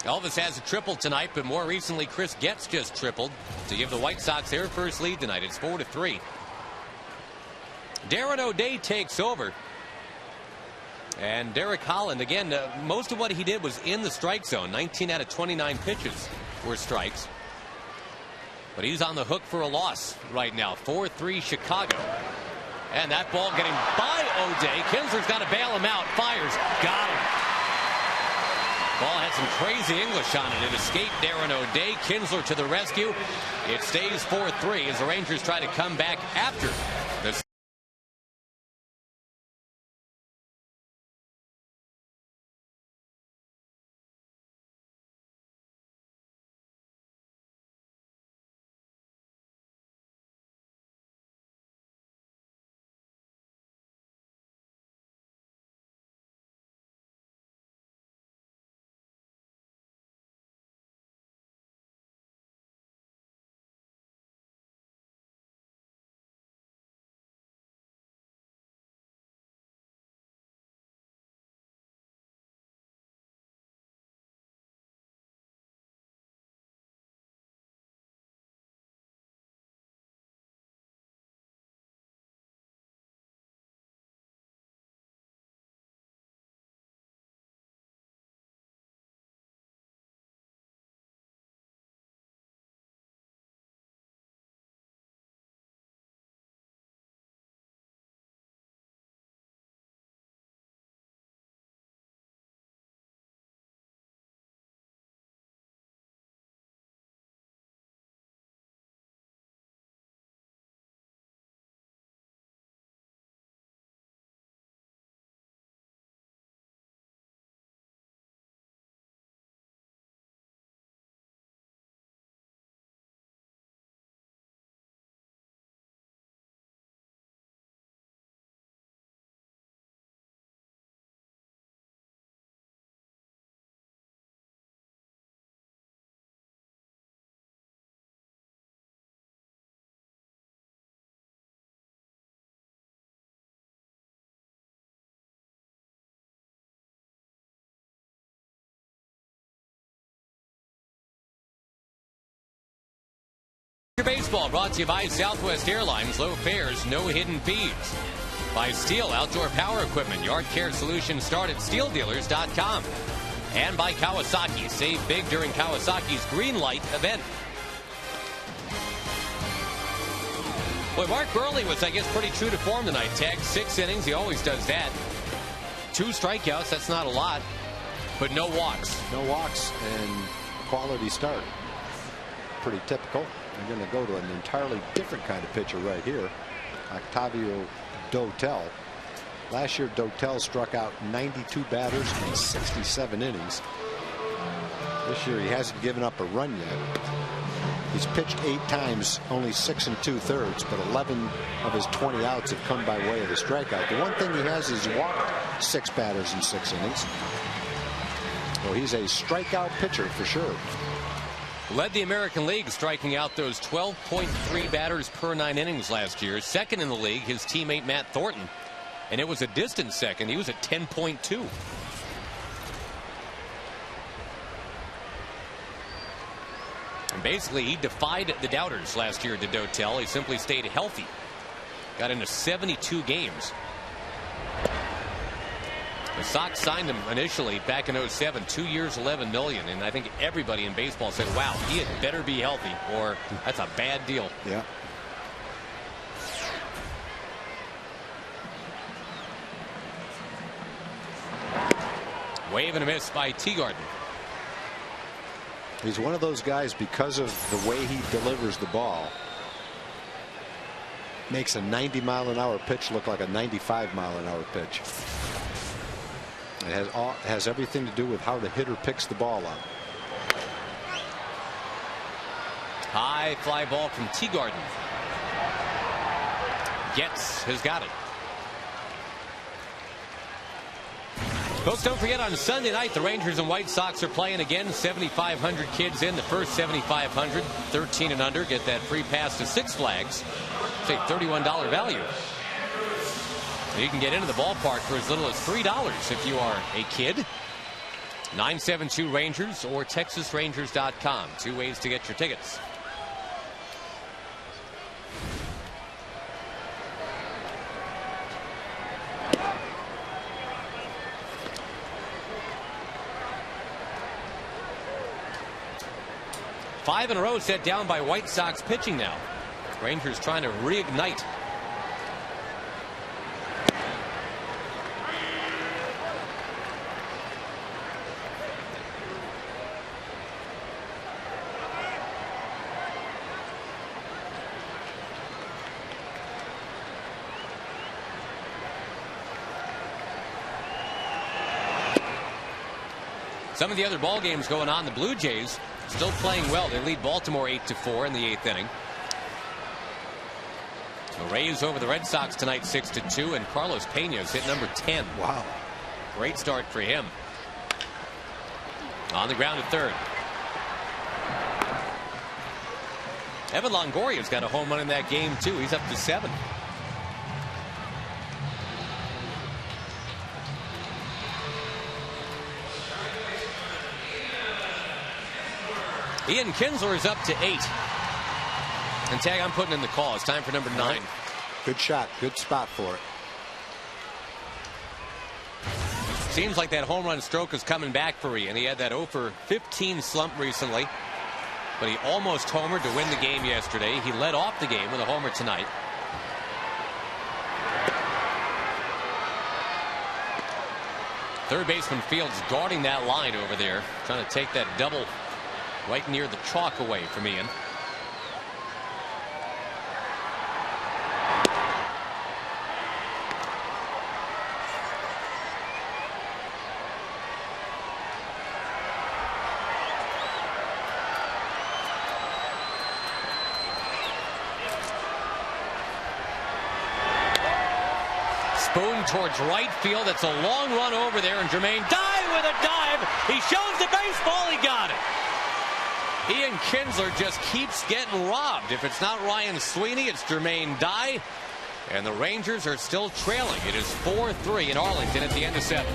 Elvis has a triple tonight, but more recently Chris Getz just tripled to give the White Sox their first lead tonight. It's 4-3. Darren O'Day takes over. And Derek Holland, again, most of what he did was in the strike zone. 19 out of 29 pitches were strikes. But he's on the hook for a loss right now. 4-3 Chicago. And that ball getting by O'Day. Kinsler's got to bail him out. Fires. Got him. Ball had some crazy English on it. It escaped Darren O'Day. Kinsler to the rescue. It stays 4-3 as the Rangers try to come back after the baseball brought to you by Southwest Airlines. Low fares, no hidden fees. By Steel Outdoor Power Equipment. Yard care solutions start at steeldealers.com. And by Kawasaki. Save big during Kawasaki's Green Light event. Boy, Mark Burley was, I guess, pretty true to form tonight. Tagged 6 innings. He always does that. 2 strikeouts. That's not a lot. But no walks. No walks and quality start. Pretty typical. We're going to go to an entirely different kind of pitcher right here. Octavio Dotel. Last year, Dotel struck out 92 batters in 67 innings. This year, he hasn't given up a run yet. He's pitched 8 times, only 6 2/3, but 11 of his 20 outs have come by way of the strikeout. The one thing he has is walked 6 batters in 6 innings. So he's a strikeout pitcher for sure. Led the American League, striking out those 12.3 batters per 9 innings last year. Second in the league, his teammate Matt Thornton. And it was a distant second. He was at 10.2. And basically, he defied the doubters last year to Dotel. He simply stayed healthy. Got into 72 games. The Sox signed him initially back in 07, 2 years, $11 million, and I think everybody in baseball said, wow, he had better be healthy or that's a bad deal. Yeah. Wave and a miss by Teagarden. He's one of those guys, because of the way he delivers the ball, makes a 90-mile-an-hour pitch look like a 95-mile-an-hour pitch. It has everything to do with how the hitter picks the ball up. High fly ball from Teagarden. Getz has got it. Folks, don't forget on Sunday night the Rangers and White Sox are playing again. 7,500 kids in. The first 7,500, 13 and under, get that free pass to Six Flags. It's a $31 value. You can get into the ballpark for as little as $3 if you are a kid. 972 Rangers or TexasRangers.com. 2 ways to get your tickets. Five in a row set down by White Sox pitching now. Rangers trying to reignite. Some of the other ball games going on. The Blue Jays still playing well. They lead Baltimore 8-4 in the 8th inning. The Rays over the Red Sox tonight 6-2, and Carlos Pena's hit number 10. Wow. Great start for him. On the ground at third. Evan Longoria's got a home run in that game too. He's up to 7. Ian Kinsler is up to 8. And Tag, I'm putting in the call. It's time for number 9. Right. Good shot. Good spot for it. Seems like that home run stroke is coming back for Ian. He had that 0 for 15 slump recently, but he almost homered to win the game yesterday. He led off the game with a homer tonight. Third baseman Fields guarding that line over there, trying to take that double right near the chalk away from Ian. Spoon towards right field. It's a long run over there, and Jermaine Dye with a dive. He shows the baseball. He got it. Ian Kinsler just keeps getting robbed. If it's not Ryan Sweeney, it's Jermaine Dye. And the Rangers are still trailing. It is 4-3 in Arlington at the end of 7.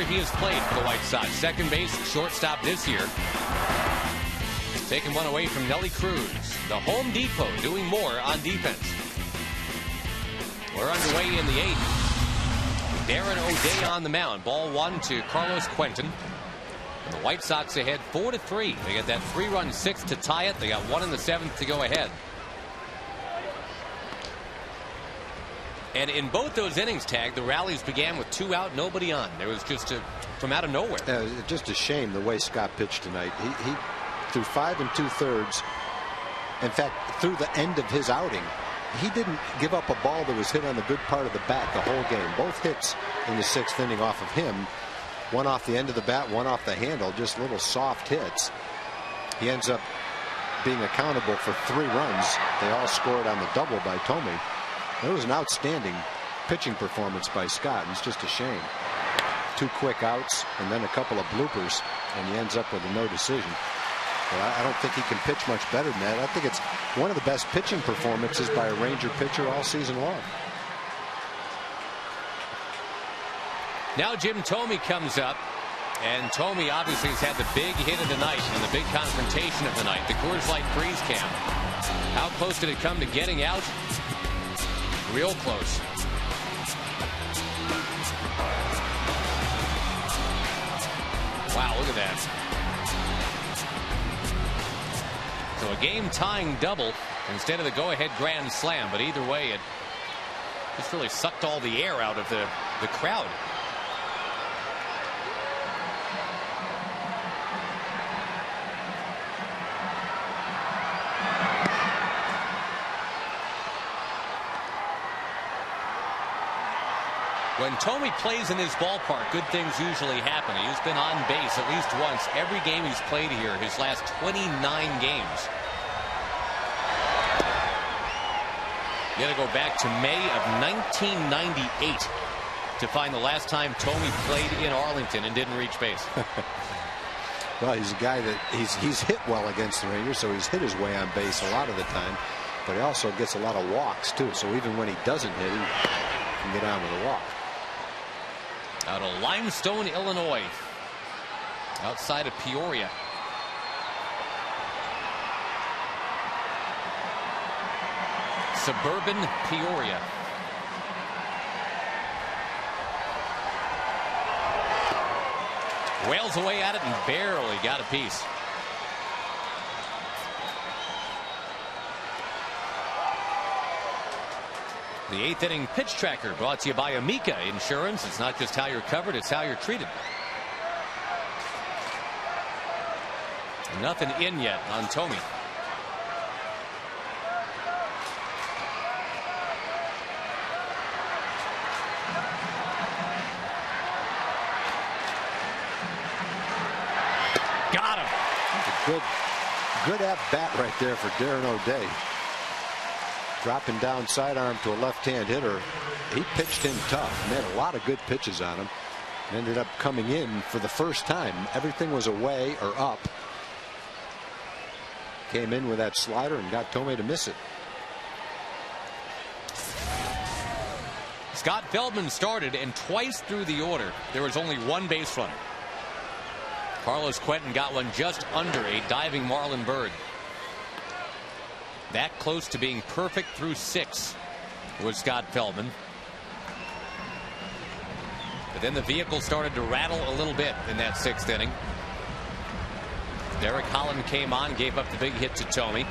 He has played for the White Sox. Second base, shortstop this year. Taking one away from Nelly Cruz. The Home Depot doing more on defense. We're underway in the 8th. Darren O'Day on the mound. Ball 1 to Carlos Quentin. And the White Sox ahead 4-3. They get that 3-run 6th to tie it. They got 1 in the 7th to go ahead. And in both those innings, Tag, the rallies began with 2 out, nobody on. There was just from out of nowhere. Just a shame the way Scott pitched tonight. He threw 5 2/3. In fact, through the end of his outing, he didn't give up a ball that was hit on the good part of the bat the whole game. Both hits in the 6th inning off of him. One off the end of the bat, one off the handle, just little soft hits. He ends up being accountable for 3 runs. They all scored on the double by Tommy. It was an outstanding pitching performance by Scott. It's just a shame. 2 quick outs and then a couple of bloopers, and he ends up with a no decision. But I don't think he can pitch much better than that. I think it's one of the best pitching performances by a Ranger pitcher all season long. Now Jim Thome comes up, and Thome obviously has had the big hit of the night and the big confrontation of the night. The Coors Light Freeze Cam. How close did it come to getting out? Real close. Wow, look at that. So a game-tying double instead of the go-ahead grand slam. But either way, it just really sucked all the air out of the crowd. When Thome plays in this ballpark, good things usually happen. He's been on base at least once every game he's played here, his last 29 games. You got to go back to May of 1998 to find the last time Thome played in Arlington and didn't reach base. Well, he's a guy that he's hit well against the Rangers, so he's hit his way on base a lot of the time. But he also gets a lot of walks, too. So even when he doesn't hit, he can get on with a walk. Out of Limestone, Illinois, outside of Peoria. Suburban Peoria. Wails away at it and barely got a piece. The 8th inning pitch tracker brought to you by Amica Insurance. It's not just how you're covered, it's how you're treated. Nothing in yet on Thome. Got him. Good at bat right there for Darren O'Day. Dropping down sidearm to a left-hand hitter. He pitched him tough. He had a lot of good pitches on him. Ended up coming in for the first time. Everything was away or up. Came in with that slider and got Thome to miss it. Scott Feldman started, and twice through the order there was only 1 base runner. Carlos Quentin got one just under a diving Marlon Byrd. That close to being perfect through 6 was Scott Feldman. But then the vehicle started to rattle a little bit in that 6th inning. Derek Holland came on, gave up the big hit to Thome.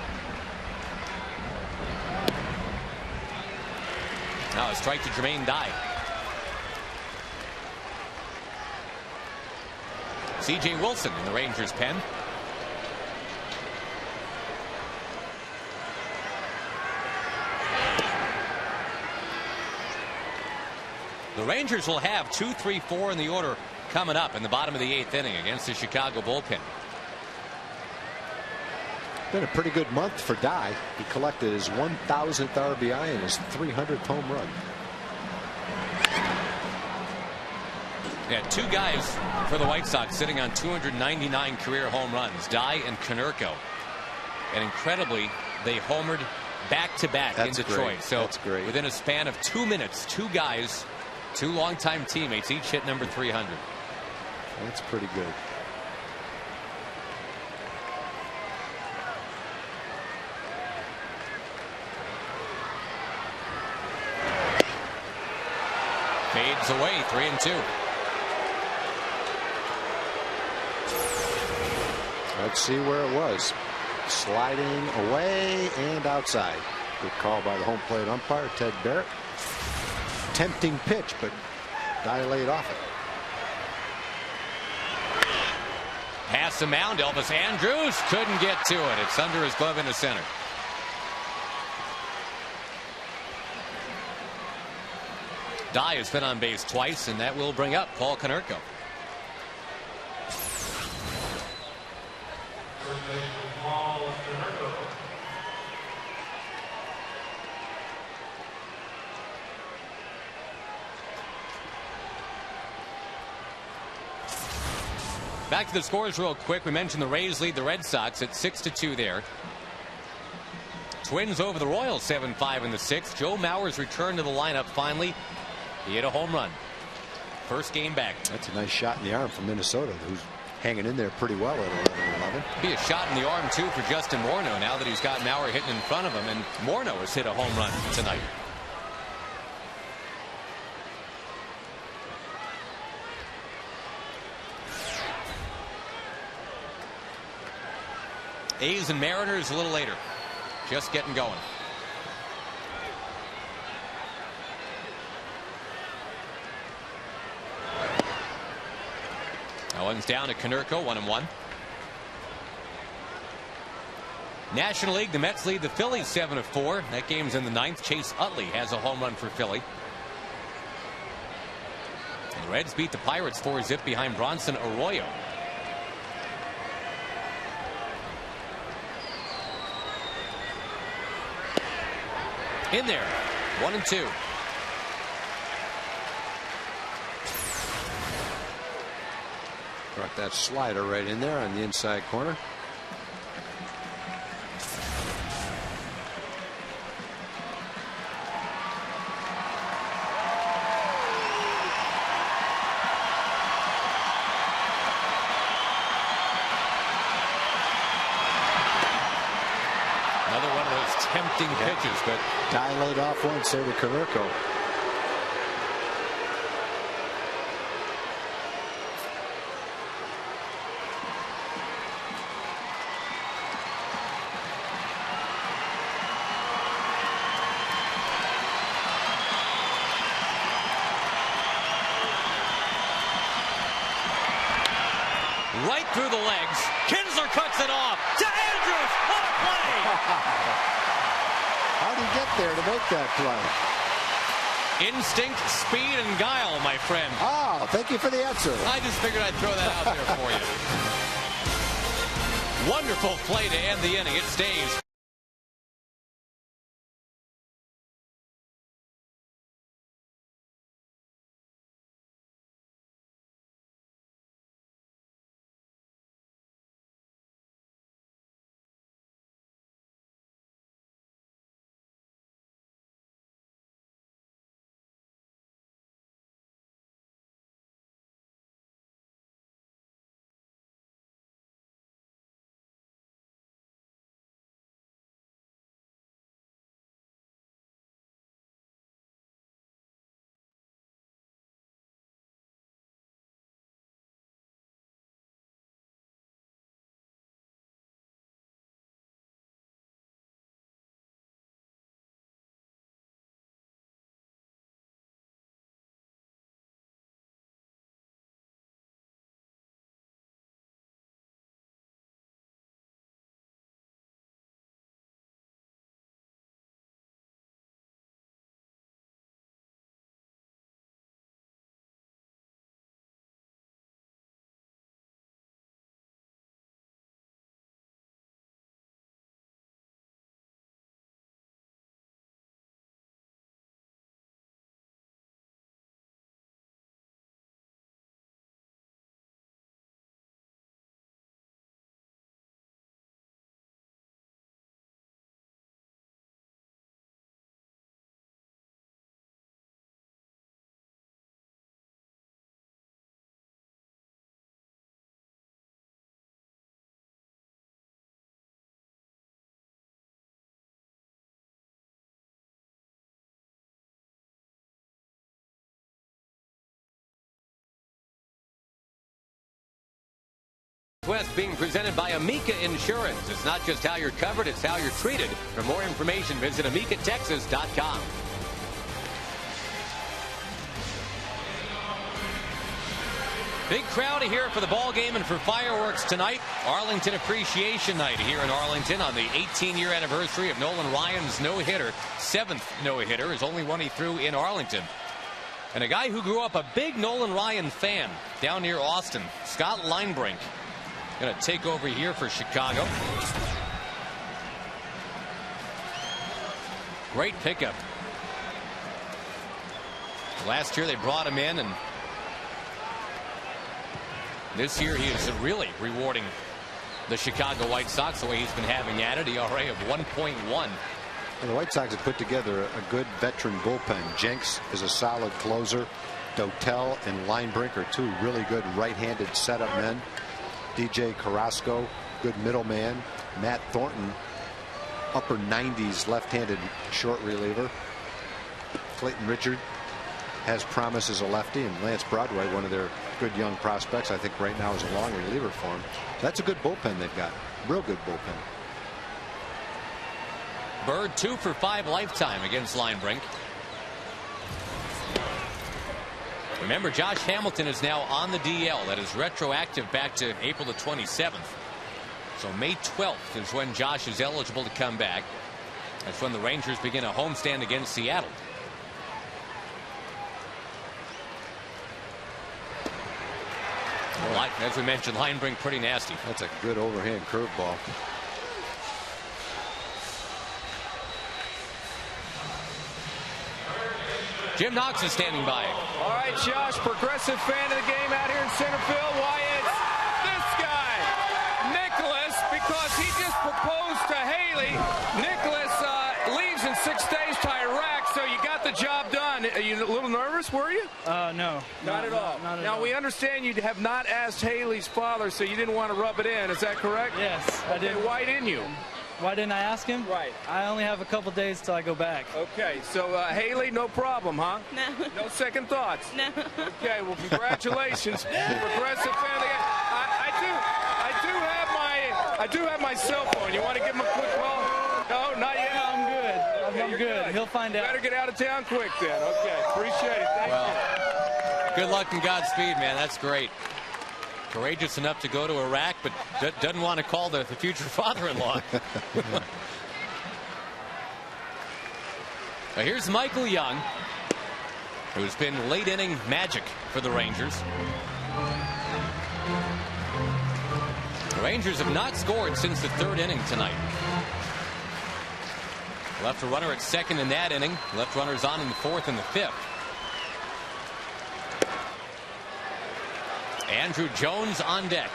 Now a strike to Jermaine Dye. C.J. Wilson in the Rangers' pen. The Rangers will have 2, 3, 4 in the order coming up in the bottom of the 8th inning against the Chicago bullpen. Been a pretty good month for Dye. He collected his 1,000th RBI and his 300th home run. Yeah, 2 guys for the White Sox sitting on 299 career home runs, Dye and Konerko. And incredibly, they homered back-to-back in Detroit. Great. So that's great. Within a span of 2 minutes, 2 guys, 2 longtime teammates, each hit number 300. That's pretty good. Fades away, 3-2. Let's see where it was. Sliding away and outside. Good call by the home plate umpire, Ted Barrett. tempting pitch, but Dye laid off it. Past the mound, Elvis Andrus couldn't get to it. It's under his glove in the center. Dye has been on base twice, and that will bring up Paul Konerko. Back to the scores real quick. We mentioned the Rays lead the Red Sox at 6-2 there. Twins over the Royals 7-5 in the sixth. Joe Mauer's returned to the lineup finally. He hit a home run. First game back. That's a nice shot in the arm from Minnesota, who's hanging in there pretty well at 11-11. Be a shot in the arm, too, for Justin Morneau now that he's got Mauer hitting in front of him. And Morneau has hit a home run tonight. A's and Mariners a little later. Just getting going. That one's down to Konerko, 1-1. National League, the Mets lead the Phillies 7-4. That game's in the ninth. Chase Utley has a home run for Philly. And the Reds beat the Pirates 4-zip behind Bronson Arroyo. In there, 1-2. Brought that slider right in there on the inside corner. Another one of those tempting pitches, but Dye laid off one, so did Konerko. right through the legs. Kinsler cuts it off to Andrus. What a play! How did he get there to make that play? Instinct, speed, and guile, my friend. Oh, thank you for the answer. I just figured I'd throw that out there for you. Wonderful play to end the inning. It stays. West being presented by Amica Insurance. It's not just how you're covered, it's how you're treated. For more information, visit AmicaTexas.com. Big crowd here for the ball game and for fireworks tonight. Arlington Appreciation Night here in Arlington on the 18-year anniversary of Nolan Ryan's no-hitter. 7th no-hitter is only one he threw in Arlington. And a guy who grew up a big Nolan Ryan fan down near Austin, Scott Linebrink, going to take over here for Chicago. Great pickup. Last year they brought him in, and this year he is really rewarding the Chicago White Sox the way he's been having at it. ERA of 1.1. And the White Sox have put together a good veteran bullpen. Jenks is a solid closer. Dotel and Linebrink are two really good right-handed setup men. DJ Carrasco, good middleman. Matt Thornton, upper 90s left-handed short reliever. Clayton Richard has promise as a lefty, and Lance Broadway, one of their good young prospects, I think right now is a long reliever for him. That's a good bullpen they've got. Real good bullpen. Bird 2 for 5 lifetime against Linebrink. Remember, Josh Hamilton is now on the DL. That is retroactive back to April the 27th. So May 12th is when Josh is eligible to come back. That's when the Rangers begin a homestand against Seattle. Well, as we mentioned, Linebrink pretty nasty. That's a good overhand curveball. Jim Knox is standing by. All right, Josh, progressive fan of the game out here in center field. Why, it's this guy, Nicholas, because he just proposed to Haley. Nicholas leaves in 6 days to Iraq, so you got the job done. Are you a little nervous, were you? No. Not at all. Not at now, all. we understand you have not asked Haley's father, so you didn't want to rub it in. Is that correct? Yes, I did. Why didn't you? Why didn't I ask him? Right. I only have a couple days till I go back. Okay, so Haley, no problem, huh? No. No second thoughts? No. Okay, well, congratulations. Progressive family. I do have my cell phone. You want to give him a quick call? No, not yet. No, I'm good. I'm you're good. He'll find out. Better get out of town quick then. Okay, appreciate it. Thank you. Good luck and Godspeed, man. That's great. Courageous enough to go to Iraq, but doesn't want to call the future father-in-law. Now here's Michael Young, who's been late inning magic for the Rangers. The Rangers have not scored since the 3rd inning tonight. Left a runner at 2nd in that inning. Left runners on in the 4th and the 5th. Andrew Jones on deck.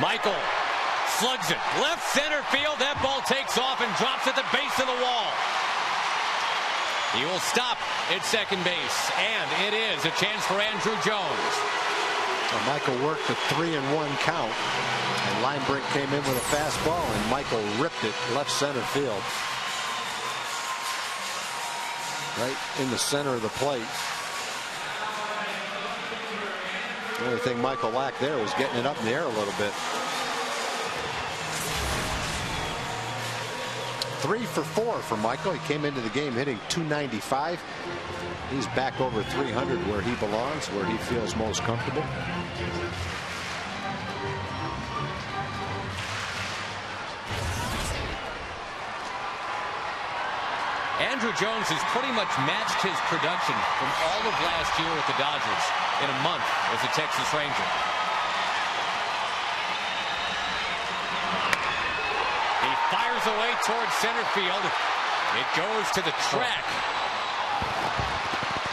Michael slugs it left center field. That ball takes off and drops at the base of the wall. He will stop at second base, and it is a chance for Andrew Jones. Well, Michael worked a 3-1 count, and Linebrink came in with a fastball, and Michael ripped it left center field, right in the center of the plate. The only thing Michael lacked there was getting it up in the air a little bit. 3 for 4 for Michael. He came into the game hitting .295. He's back over 300 where he belongs, where he feels most comfortable. Andrew Jones has pretty much matched his production from all of last year with the Dodgers in a month as a Texas Ranger. He fires away towards center field. It goes to the track.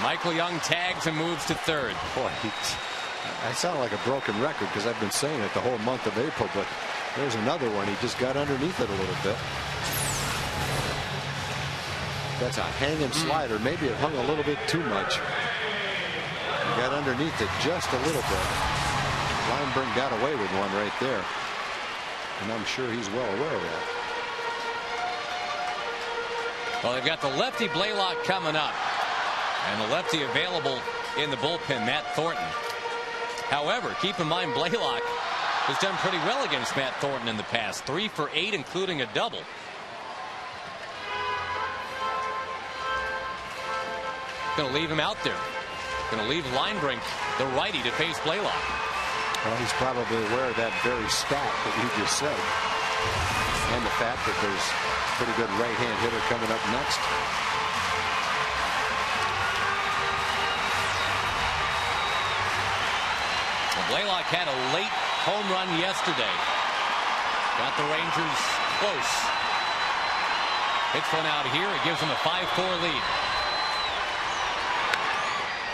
Michael Young tags and moves to 3rd. Boy, I sound like a broken record because I've been saying it the whole month of April, but there's another one. He just got underneath it a little bit. That's a hanging slider. Maybe it hung a little bit too much. He got underneath it just a little bit. Linebrink got away with one right there, and I'm sure he's well aware of that. Well, they've got the lefty Blaylock coming up, and the lefty available in the bullpen, Matt Thornton. However, keep in mind Blaylock has done pretty well against Matt Thornton in the past. 3 for 8, including a double. Going to leave him out there. Going to leave Linebrink, the righty, to face Blaylock. Well, he's probably aware of that very stat that you just said. And the fact that there's a pretty good right-hand hitter coming up next. Well, Blaylock had a late home run yesterday. Got the Rangers close. Hits one out here. It gives them a 5-4 lead.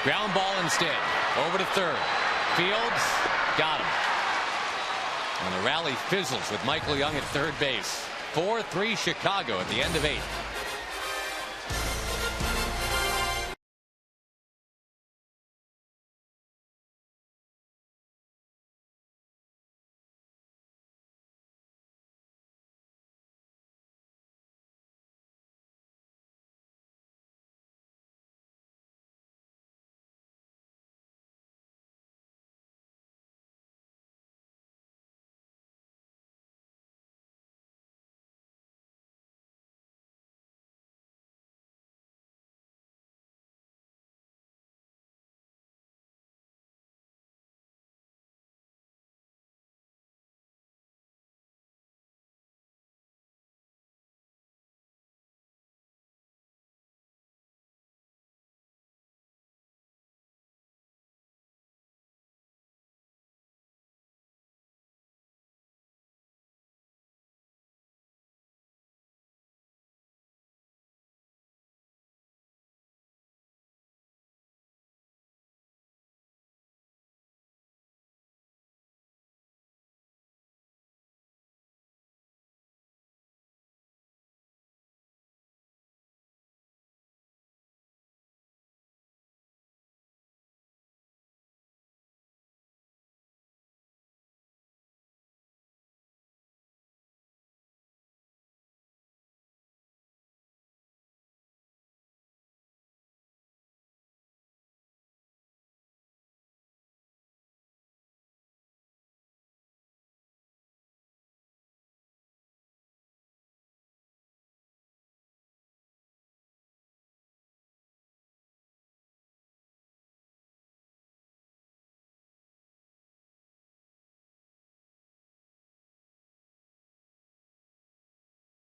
Ground ball instead. Over to third. Fields got him. And the rally fizzles with Michael Young at third base. 4-3 Chicago at the end of 8.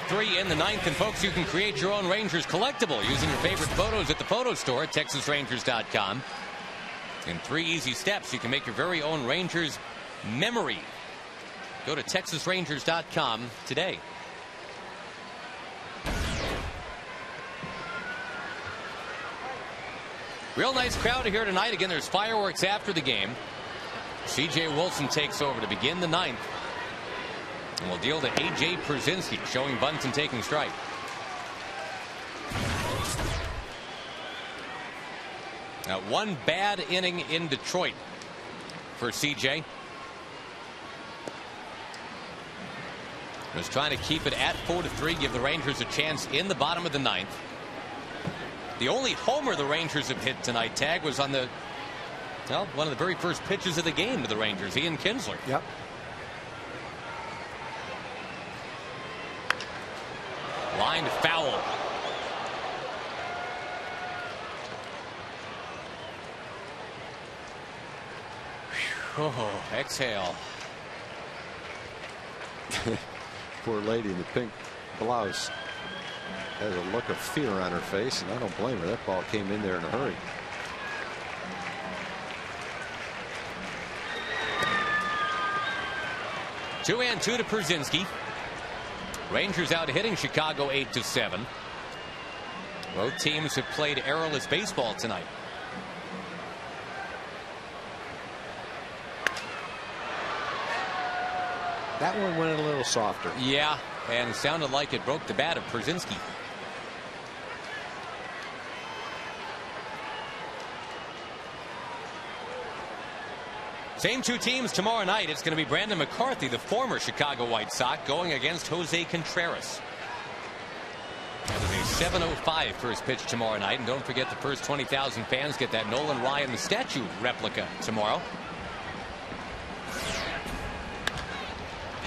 Three in the 9th, and folks, you can create your own Rangers collectible using your favorite photos at the photo store at TexasRangers.com. In 3 easy steps, you can make your very own Rangers memory. Go to TexasRangers.com today. Real nice crowd here tonight. Again, there's fireworks after the game. C.J. Wilson takes over to begin the 9th. And we'll deal to A.J. Przinsky, showing bunt and taking strike. Now, one bad inning in Detroit for C.J. Was trying to keep it at 4-3, give the Rangers a chance in the bottom of the 9th. The only homer the Rangers have hit tonight, Tag, was on the, well, one of the very first pitches of the game to the Rangers, Ian Kinsler. Yep. Lined foul. Oh, exhale. Poor lady in the pink blouse has a look of fear on her face, and I don't blame her. That ball came in there in a hurry. Two and two to Przinsky. Rangers out hitting Chicago 8-7. Both teams have played errorless baseball tonight. That one went a little softer. Yeah, and sounded like it broke the bat of Przinsky. Same 2 teams tomorrow night. It's going to be Brandon McCarthy, the former Chicago White Sox, going against Jose Contreras. That is a 7:05 first pitch tomorrow night. And don't forget, the first 20,000 fans get that Nolan Ryan statue replica tomorrow.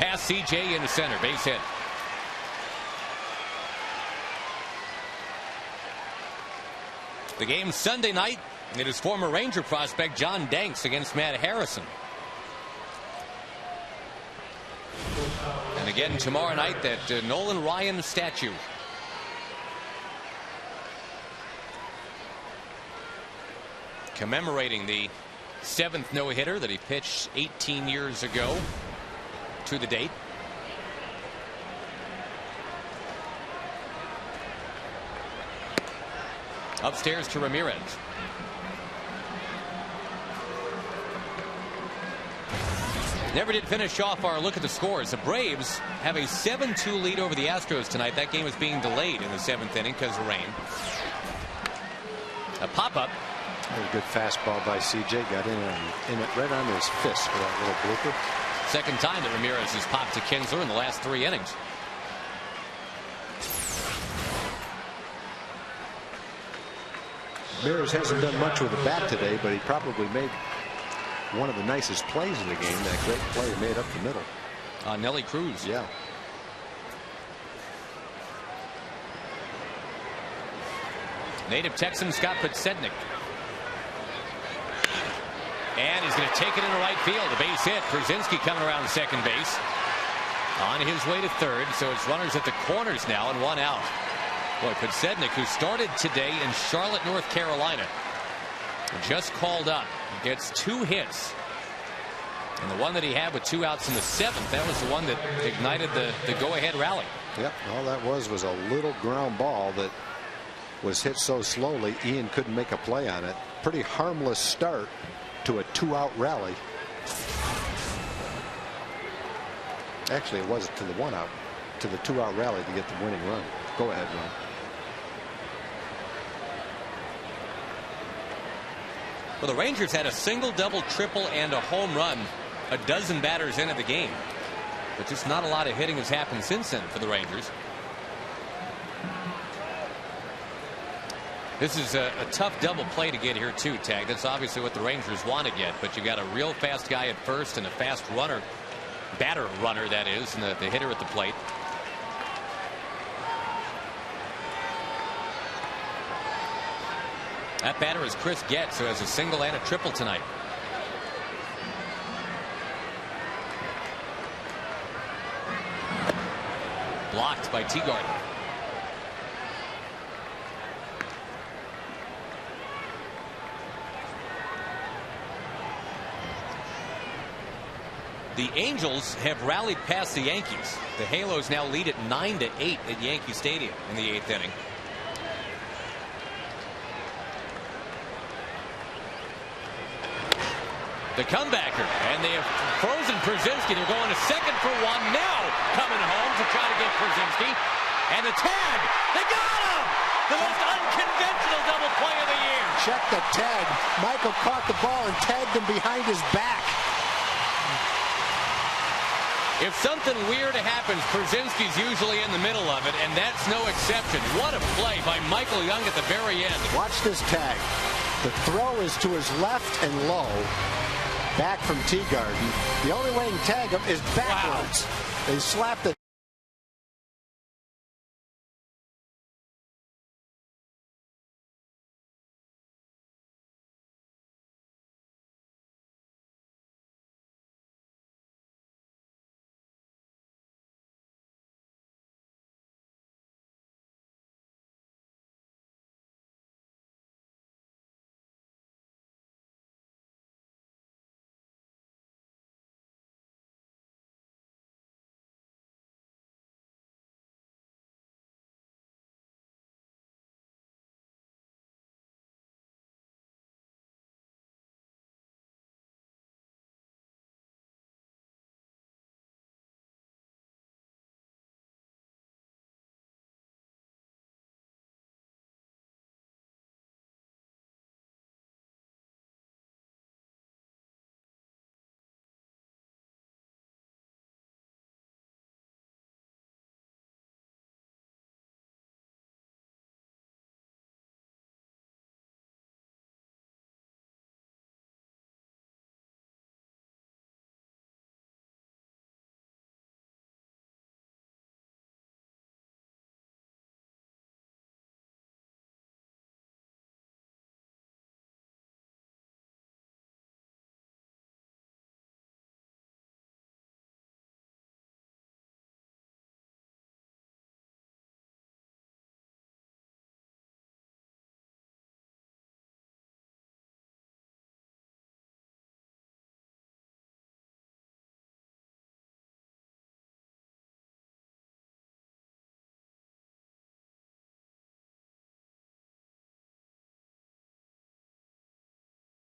past C.J. into center. Base hit. The game Sunday night. It is former Ranger prospect John Danks against Matt Harrison. And again tomorrow night, that Nolan Ryan statue. Commemorating the 7th no-hitter that he pitched 18 years ago to the date. Upstairs to Ramirez. Never did finish off our look at the scores. The Braves have a 7-2 lead over the Astros tonight. That game is being delayed in the 7th inning because of rain. A pop-up. A good fastball by C.J. Got in it right on his fist for that little blooper. Second time that Ramirez has popped to Kinsler in the last 3 innings. Ramirez hasn't done much with the bat today, but he probably made one of the nicest plays in the game. That great play made up the middle. Nelly Cruz. Yeah. Native Texan Scott Podsednik. And he's going to take it into right field. A base hit. Brzezinski coming around second base. On his way to third. So it's runners at the corners now and 1 out. Boy, Podsednik, who started today in Charlotte, North Carolina, just called up. Gets 2 hits. And the one that he had with 2 outs in the 7th, that was the one that ignited the go-ahead rally. Yep. All that was a little ground ball that was hit so slowly Ian couldn't make a play on it. Pretty harmless start to a 2-out rally. Actually, it was to the 1-out, to the 2-out rally to get the winning run. Go-ahead run. Well, the Rangers had a single, double, triple, and a home run. A dozen batters into the game. But just not a lot of hitting has happened since then for the Rangers. This is a tough double play to get here too, Tag. That's obviously what the Rangers want to get. But you got a real fast guy at first and a fast runner. Batter runner, that is, and the hitter at the plate. That batter is Chris Getz, who has a single and a triple tonight. Blocked by Teagarden. The Angels have rallied past the Yankees. The Halos now lead at 9-8 at Yankee Stadium in the 8th inning. The comebacker, and they have frozen Brzezinski. They're going to second for 1 now. Coming home to try to get Brzezinski. And the tag. They got him! The most unconventional double play of the year. Check the tag. Michael caught the ball and tagged him behind his back. If something weird happens, Brzezinski's usually in the middle of it, and that's no exception. What a play by Michael Young at the very end. Watch this tag. The throw is to his left and low. Back from Teagarden. The only way he can tag him is backwards. Wow. They slapped it.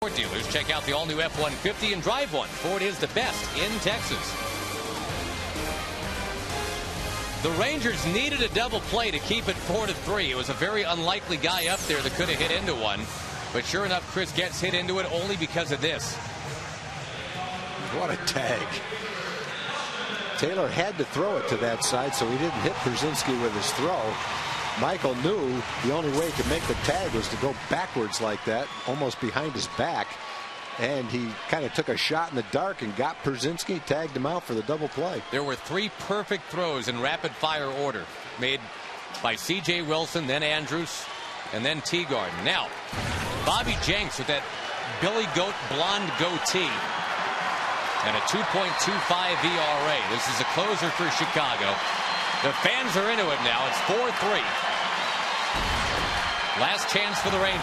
Ford dealers. Check out the all-new F-150 and drive one. Ford is the best in Texas. The Rangers needed a double play to keep it 4-3. It was a very unlikely guy up there that could have hit into one. But sure enough, Chris Getz hit into it only because of this. What a tag. Taylor had to throw it to that side, so he didn't hit Brzezinski with his throw. Michael knew the only way to make the tag was to go backwards like that, almost behind his back. And he kind of took a shot in the dark and got Brzezinski, tagged him out for the double play. There were 3 perfect throws in rapid fire order made by C.J. Wilson, then Andrews, and then Teagarden. Now, Bobby Jenks with that Billy Goat blonde goatee and a 2.25 ERA. This is a closer for Chicago. The fans are into it now. It's 4-3. Last chance for the Rangers.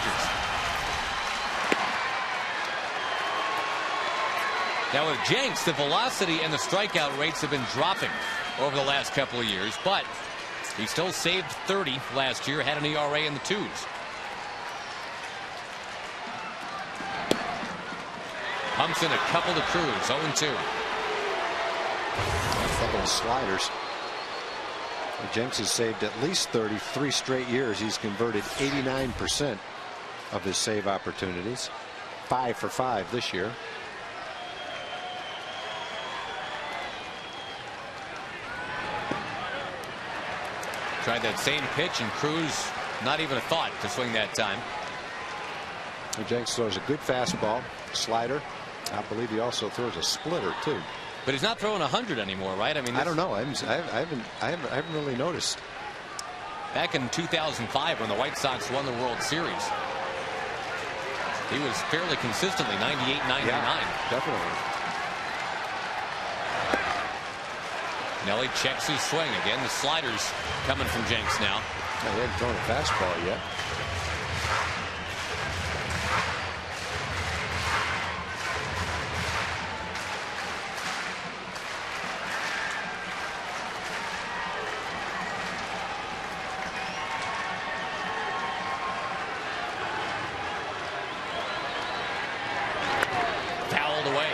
Now with Jenks, the velocity and the strikeout rates have been dropping over the last couple of years, but he still saved 30 last year, had an ERA in the 2s. Pumps in a couple to Cruz, 0-2. A couple of sliders. Jenks has saved at least 33 straight years. He's converted 89% of his save opportunities. 5 for 5 this year. Tried that same pitch, and Cruz not even a thought to swing that time. Jenks throws a good fastball, slider. I believe he also throws a splitter too. But he's not throwing 100 anymore, right? I mean, I don't know. I haven't really noticed. Back in 2005, when the White Sox won the World Series, he was fairly consistently 98, 99. Yeah, definitely. Nelly checks his swing again. The sliders coming from Jenks now. No, he hasn't thrown a fastball yet. Fouled away.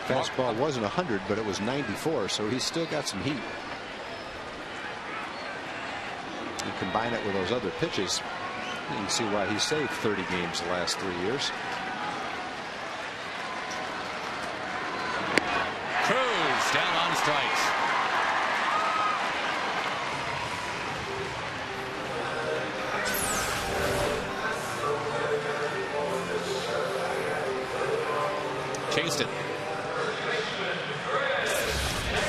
Fastball wasn't 100, but it was 94, so he's still got some heat. You combine it with those other pitches, you can see why he saved 30 games the last 3 years. Cruz down on strikes. Chased it.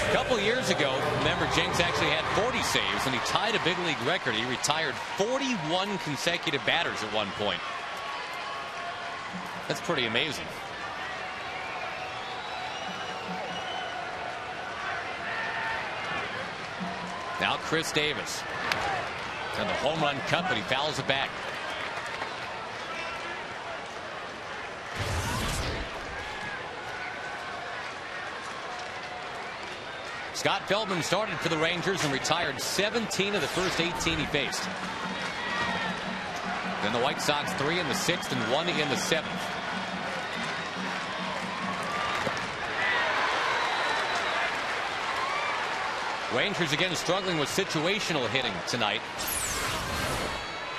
A couple years ago, remember, Jenks actually had 40 saves, and he tied a big league record. He retired 41 consecutive batters at one point. That's pretty amazing. Now Chris Davis. And the home run cut, but he fouls it back. Scott Feldman started for the Rangers and retired 17 of the first 18 he faced. Then the White Sox 3 in the 6th and 1 in the 7th. Rangers again struggling with situational hitting tonight.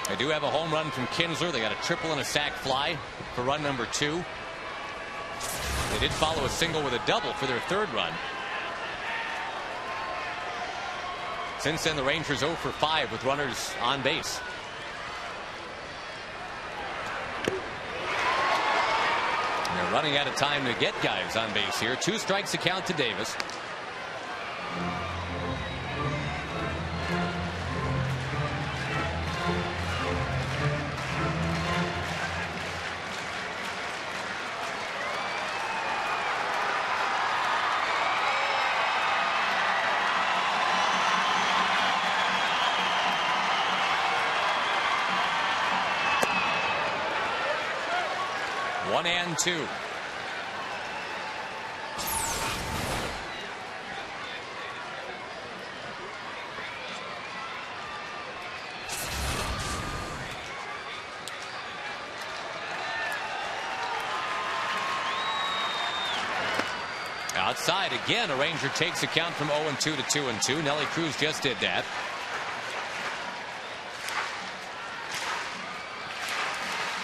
They do have a home run from Kinsler. They got a triple and a sac fly for run number 2. They did follow a single with a double for their 3rd run. Since then, the Rangers 0 for 5 with runners on base. And they're running out of time to get guys on base here. 2 strikes to count to Davis. One and 2. inside again. A Ranger takes a count from 0-2 to 2-2. Nelly Cruz just did that.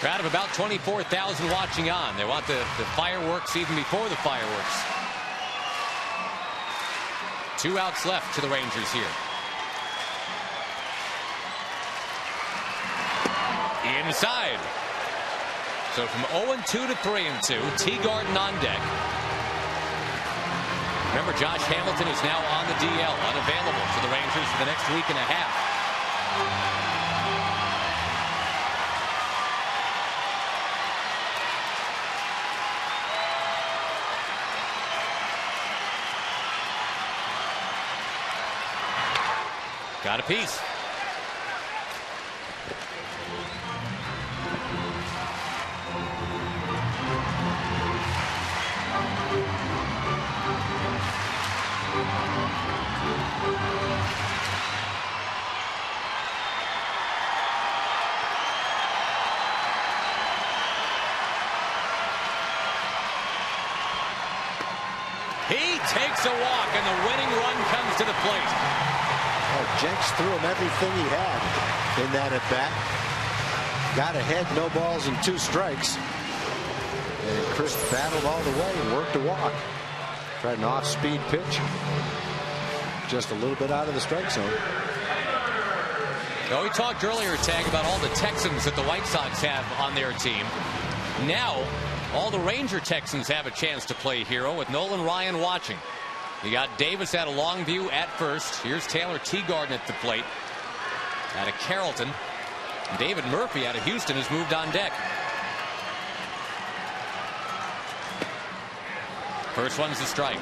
Crowd of about 24,000 watching on. They want the fireworks even before the fireworks. 2 outs left to the Rangers here. Inside. So from 0-2 to 3-2, Teagarden on deck. Remember, Josh Hamilton is now on the DL, unavailable for the Rangers for the next week and a half. Got a piece. He takes a walk, and the winning run comes to the plate. Oh, Jenks threw him everything he had in that at bat. Got ahead, no balls and 2 strikes. And Chris battled all the way and worked a walk. Tried an off-speed pitch. Just a little bit out of the strike zone. Now, we talked earlier, Tag, about all the Texans that the White Sox have on their team. Now, all the Ranger Texans have a chance to play hero with Nolan Ryan watching. You got Davis out of Longview at first. Here's Taylor Teagarden at the plate. Out of Carrollton. And David Murphy out of Houston has moved on deck. First one's a strike.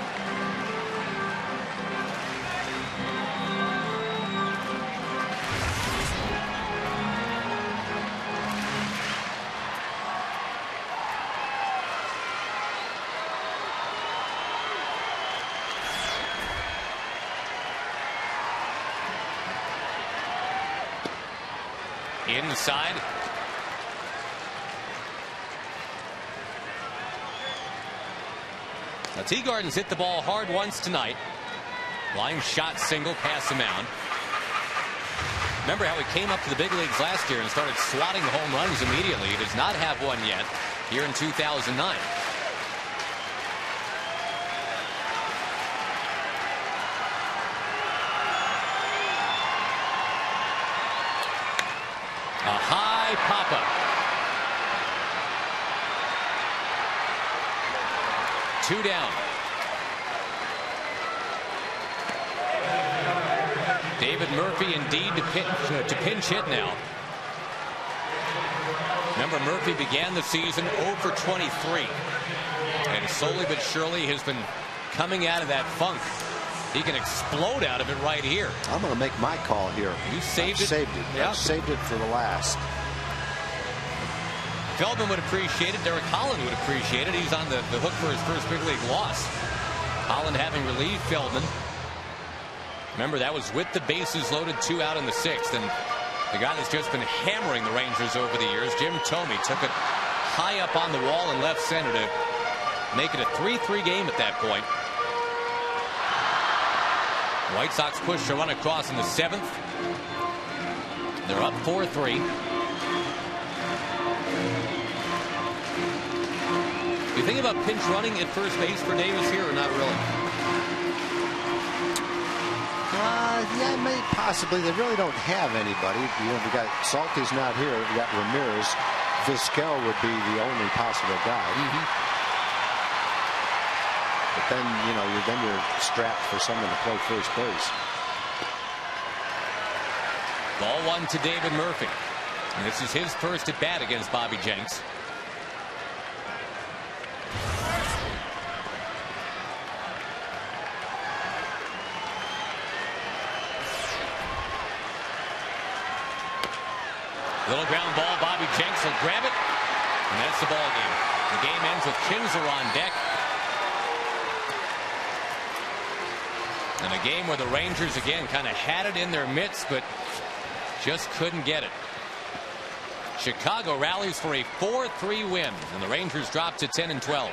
Inside. Now, Teagarden's hit the ball hard once tonight. Line shot single past the mound. Remember how he came up to the big leagues last year and started swatting home runs immediately. He does not have one yet here in 2009. A high pop-up. 2 down. David Murphy indeed to pinch hit now. Remember, Murphy began the season 0 for 23. And slowly but surely has been coming out of that funk. He can explode out of it right here. I'm going to make my call here. You saved it? Saved it. Yeah. I saved it for the last. Feldman would appreciate it. Derek Holland would appreciate it. He's on the hook for his first big league loss. Holland having relieved Feldman. Remember, that was with the bases loaded, 2 out in the 6th. And the guy that's just been hammering the Rangers over the years, Jim Thome, took it high up on the wall in left center to make it a 3-3 game at that point. White Sox push a run across in the 7th. They're up 4-3. You think about pinch running at first base for Davis here, or not really? Yeah, maybe possibly. They really don't have anybody. You know, we got Salty's not here. We got Ramirez. Vizquel would be the only possible guy. But then, you know, you're strapped for someone to play first base. Ball 1 to David Murphy. And this is his first at bat against Bobby Jenks. Little ground ball. Bobby Jenks will grab it. And that's the ball game. The game ends with Kinsler on deck. And a game where the Rangers again kind of had it in their midst, but just couldn't get it. Chicago rallies for a 4-3 win, and the Rangers drop to 10-12.